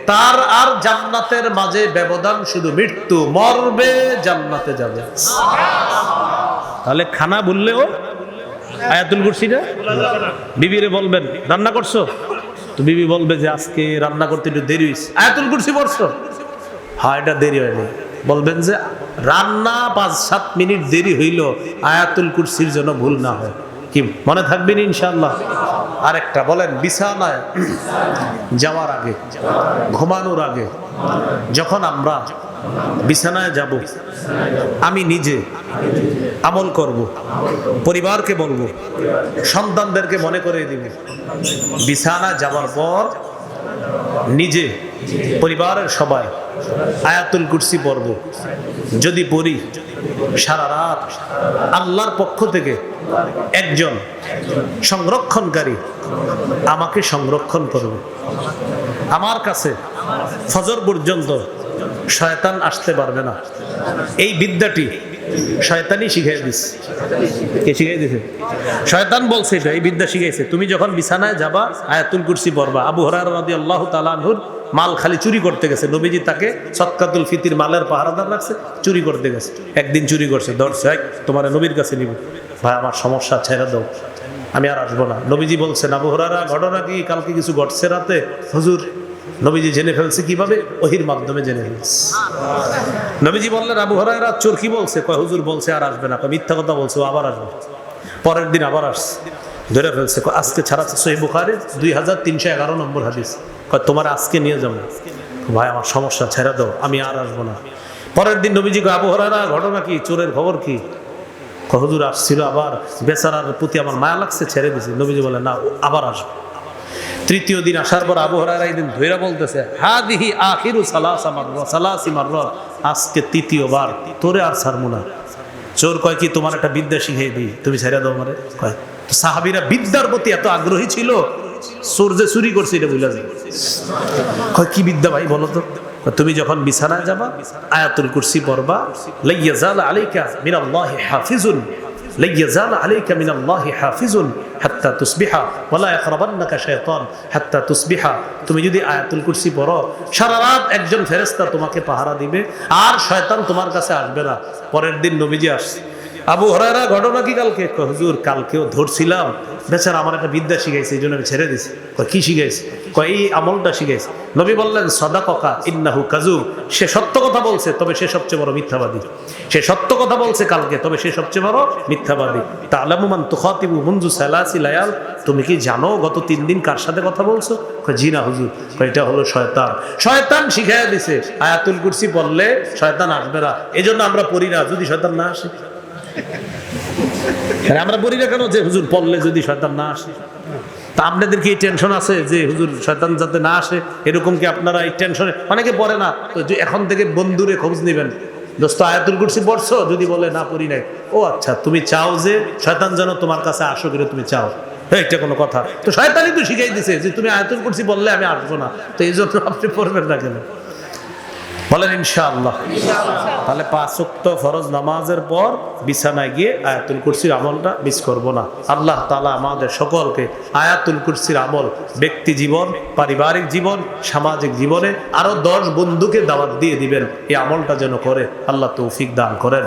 তার আর জান্নাতের মাঝে ব্যবধান শুধু মৃত্যু, মরবে জান্নাতে যাবে। তাহলে খানা ভুললেও আয়াতুল কুরসিটা বিবিরে বলবেন রান্না করছো তো বিবি বলবে যে আজকে রান্না করতে একটু দেরি হয়েছে, আয়াতুল কুরসি পড়ছো? হ্যাঁ এটা দেরি হয়নি। বলবেন যে রান্না 5-7 মিনিট দেরি হইল আয়াতুল কুরসির জন্য ভুল না হয়। কি মনে থাকবেন ইনশাআল্লাহ? আরেকটা বলেন বিছানায় যাওয়ার আগে, ঘুমানোর আগে যখন আমরা বিছানায় যাব আমি নিজে আমল করব, পরিবারকে বলবো, সন্তানদেরকে মনে করে দিব, বিছানায় যাওয়ার পর নিজে পরিবারের সবাই আয়াতুল কুরসি পড়ব। যদি পড়ি সারা রাত আল্লাহর পক্ষ থেকে একজন সংরক্ষণকারী আমাকে সংরক্ষণ করবে। আমার কাছে ফজর পর্যন্ত শয়তান আসতে পারবে না। এই বিদ্যাটি শয়তানই শিখাই দিছে। কে শিখাই দিছে? শয়তান বলছে এটা, এই বিদ্যা শিখাইছে। তুমি যখন বিছানায় যাবা আয়াতুল কুরসি পড়বা। আবু হুরায়রা রাদিয়াল্লাহু তাআলা আনহুর মাল খালি চুরি করতে গেছে, নবীজি তাকে সদকাতুল ফিতির মালের পাহারাদার রাখছে, চুরি করতে গেছে। একদিন চুরি করছে, ধরছে, তোমার নবীর কাছে নিব। ভাই আমার সমস্যা, ছেড়ে দাও, আমি আর আসবো না। নবীজি বলছেন আবু হুরায়রা ঘটনা কি, কালকে কিছু ঘটছে রাতে? হুজুর নবীজি জেনে ফেলছে কিভাবে? ওহির মাধ্যমে জেনে ফেলছে। নবীজি বললেন, আবু হুরায়রা চোর কি বলছে? কয় হুজুর বলছে আর আসবে না। কয় মিথ্যা কথা বলছে, ও আবার আসবে। পরের দিন আবার আসছে, ধরে ফেলছে। কয় আজকে ছাড়া সহিহ বুখারীর 2311 নম্বর হাদিস। কয় তোমার আজকে নিয়ে যাবো। ভাই আমার সমস্যা, ছেড়ে দাও, আমি আর আসবো না। পরের দিন নবীজি কয়, আবু হুরায়রা ঘটনা কি? চোরের খবর কি? কয় হুজুর আসছিল, আবার বেচারার প্রতি আমার মায়া লাগছে, ছেড়ে দিছি। নবীজি বলে না, ও আবার আসবে। তৃতীয় দিন আসার পর আবু হুরায়রা একদিন ধইরা বলতেছে, হাদিহি আখিরু সালাসি মাররা, আজকে তৃতীয়বার, তোরে আর ছাড়বো না। চোর কয় কি তোমার একটা বিদ্যা শিখিয়ে দিই, তুমি ছেড়ে দাও আমারে। কয় তো সাহাবীরা বিদ্যার প্রতি এত আগ্রহী ছিল, চোর যে চুরি করছে এটা বুঝলা যায়। কয় কি বিদ্যা ভাই বলো তো? কয় তুমি যখন বিছানায় যাবা আয়াতুল কুরসি পড়বা, লাইয়াজাল আলাইকা মিনাল্লাহি হাফিজুন, লাইয়াজাল আলাইকা মিনাল্লাহি হাফিজুন হাত্তা তুসবিহা ওয়ালা ইয়াকরাবান্নাকা শাইতান হাত্তা তুসবিহা। তুমি যদি আয়াতুল কুরসি পড়ো, সারা রাত একজন ফেরেশতা তোমাকে পাহারা দিবে, আর শয়তান তোমার কাছে আসবে না। পরের দিন নবীজি আসছে। আবু হুরায়রা ঘটনা কি কালকে? কয় হুজুর কালকেও ধরছিলাম, বেচারা আমার একটা বিদ্যা শিখাইছে, এই জন্য আমি ছেড়ে দিছি। কয় কি শিখাইছে? কয় এই আমলটা শিখাইছে। নবী বললেন, সাদাকাকা ইন্নাহু কাযুব, সে সত্য কথা বলছে, তবে সে সবচেয়ে বড় মিথ্যাবাদী। সে সত্য কথা বলছে কালকে, তবে সে সবচেয়ে বড় মিথ্যাবাদী। তাআলামু মান তুখাতিবু মুনযু সালাসি লায়াল, তুমি কি জানো গত 3 দিন কার সাথে কথা বলছো? কয় জি না হুজুর। কয় এটা হলো শয়তান। শয়তান শিখাইয়া দিছে আয়াতুল কুরসি পড়লে শয়তান আসবে না, এজন্য আমরা পড়ি না, যদি শয়তান না আসে। আমরা বলি না কেন যে হুজুর পড়লে যদি শয়তান না আসে? তা আপনাদের কি এই টেনশন আছে যে হুজুর শয়তান যাতে না আসে? এরকম কি আপনারা এই টেনশনে? অনেকে পড়ে না, তো যে এখন থেকে বন্ধুরে খোঁজ নেবেন, দোস্ত আয়াতুল কুরসি পড়ছো? যদি বলে না পড়ি নাই, ও আচ্ছা, তুমি চাও যে শয়তান যেন তোমার কাছে আসো, করে তুমি চাও, এইটা কোনো কথা? তো শয়তানই তো শিখাই দিছে যে তুমি আয়াতুল কুরসি বললে আমি আসবো না, তো এই জন্য আপনি পড়বেন না কেন? বলেন ইনশাআল্লাহ। তাহলে 5 ওয়াক্ত ফরজ নামাজের পর বিছানায় গিয়ে আয়াতুল কুরসির আমলটা মিস করব না। আল্লাহ তাআলা আমাদের সকলকে আয়াতুল কুরসির আমল ব্যক্তি জীবন, পারিবারিক জীবন, সামাজিক জীবনে আরো 10 বন্ধুকে দাওয়াত দিয়ে দিবেন, এই আমলটা যেন করে আল্লাহ তৌফিক দান করেন।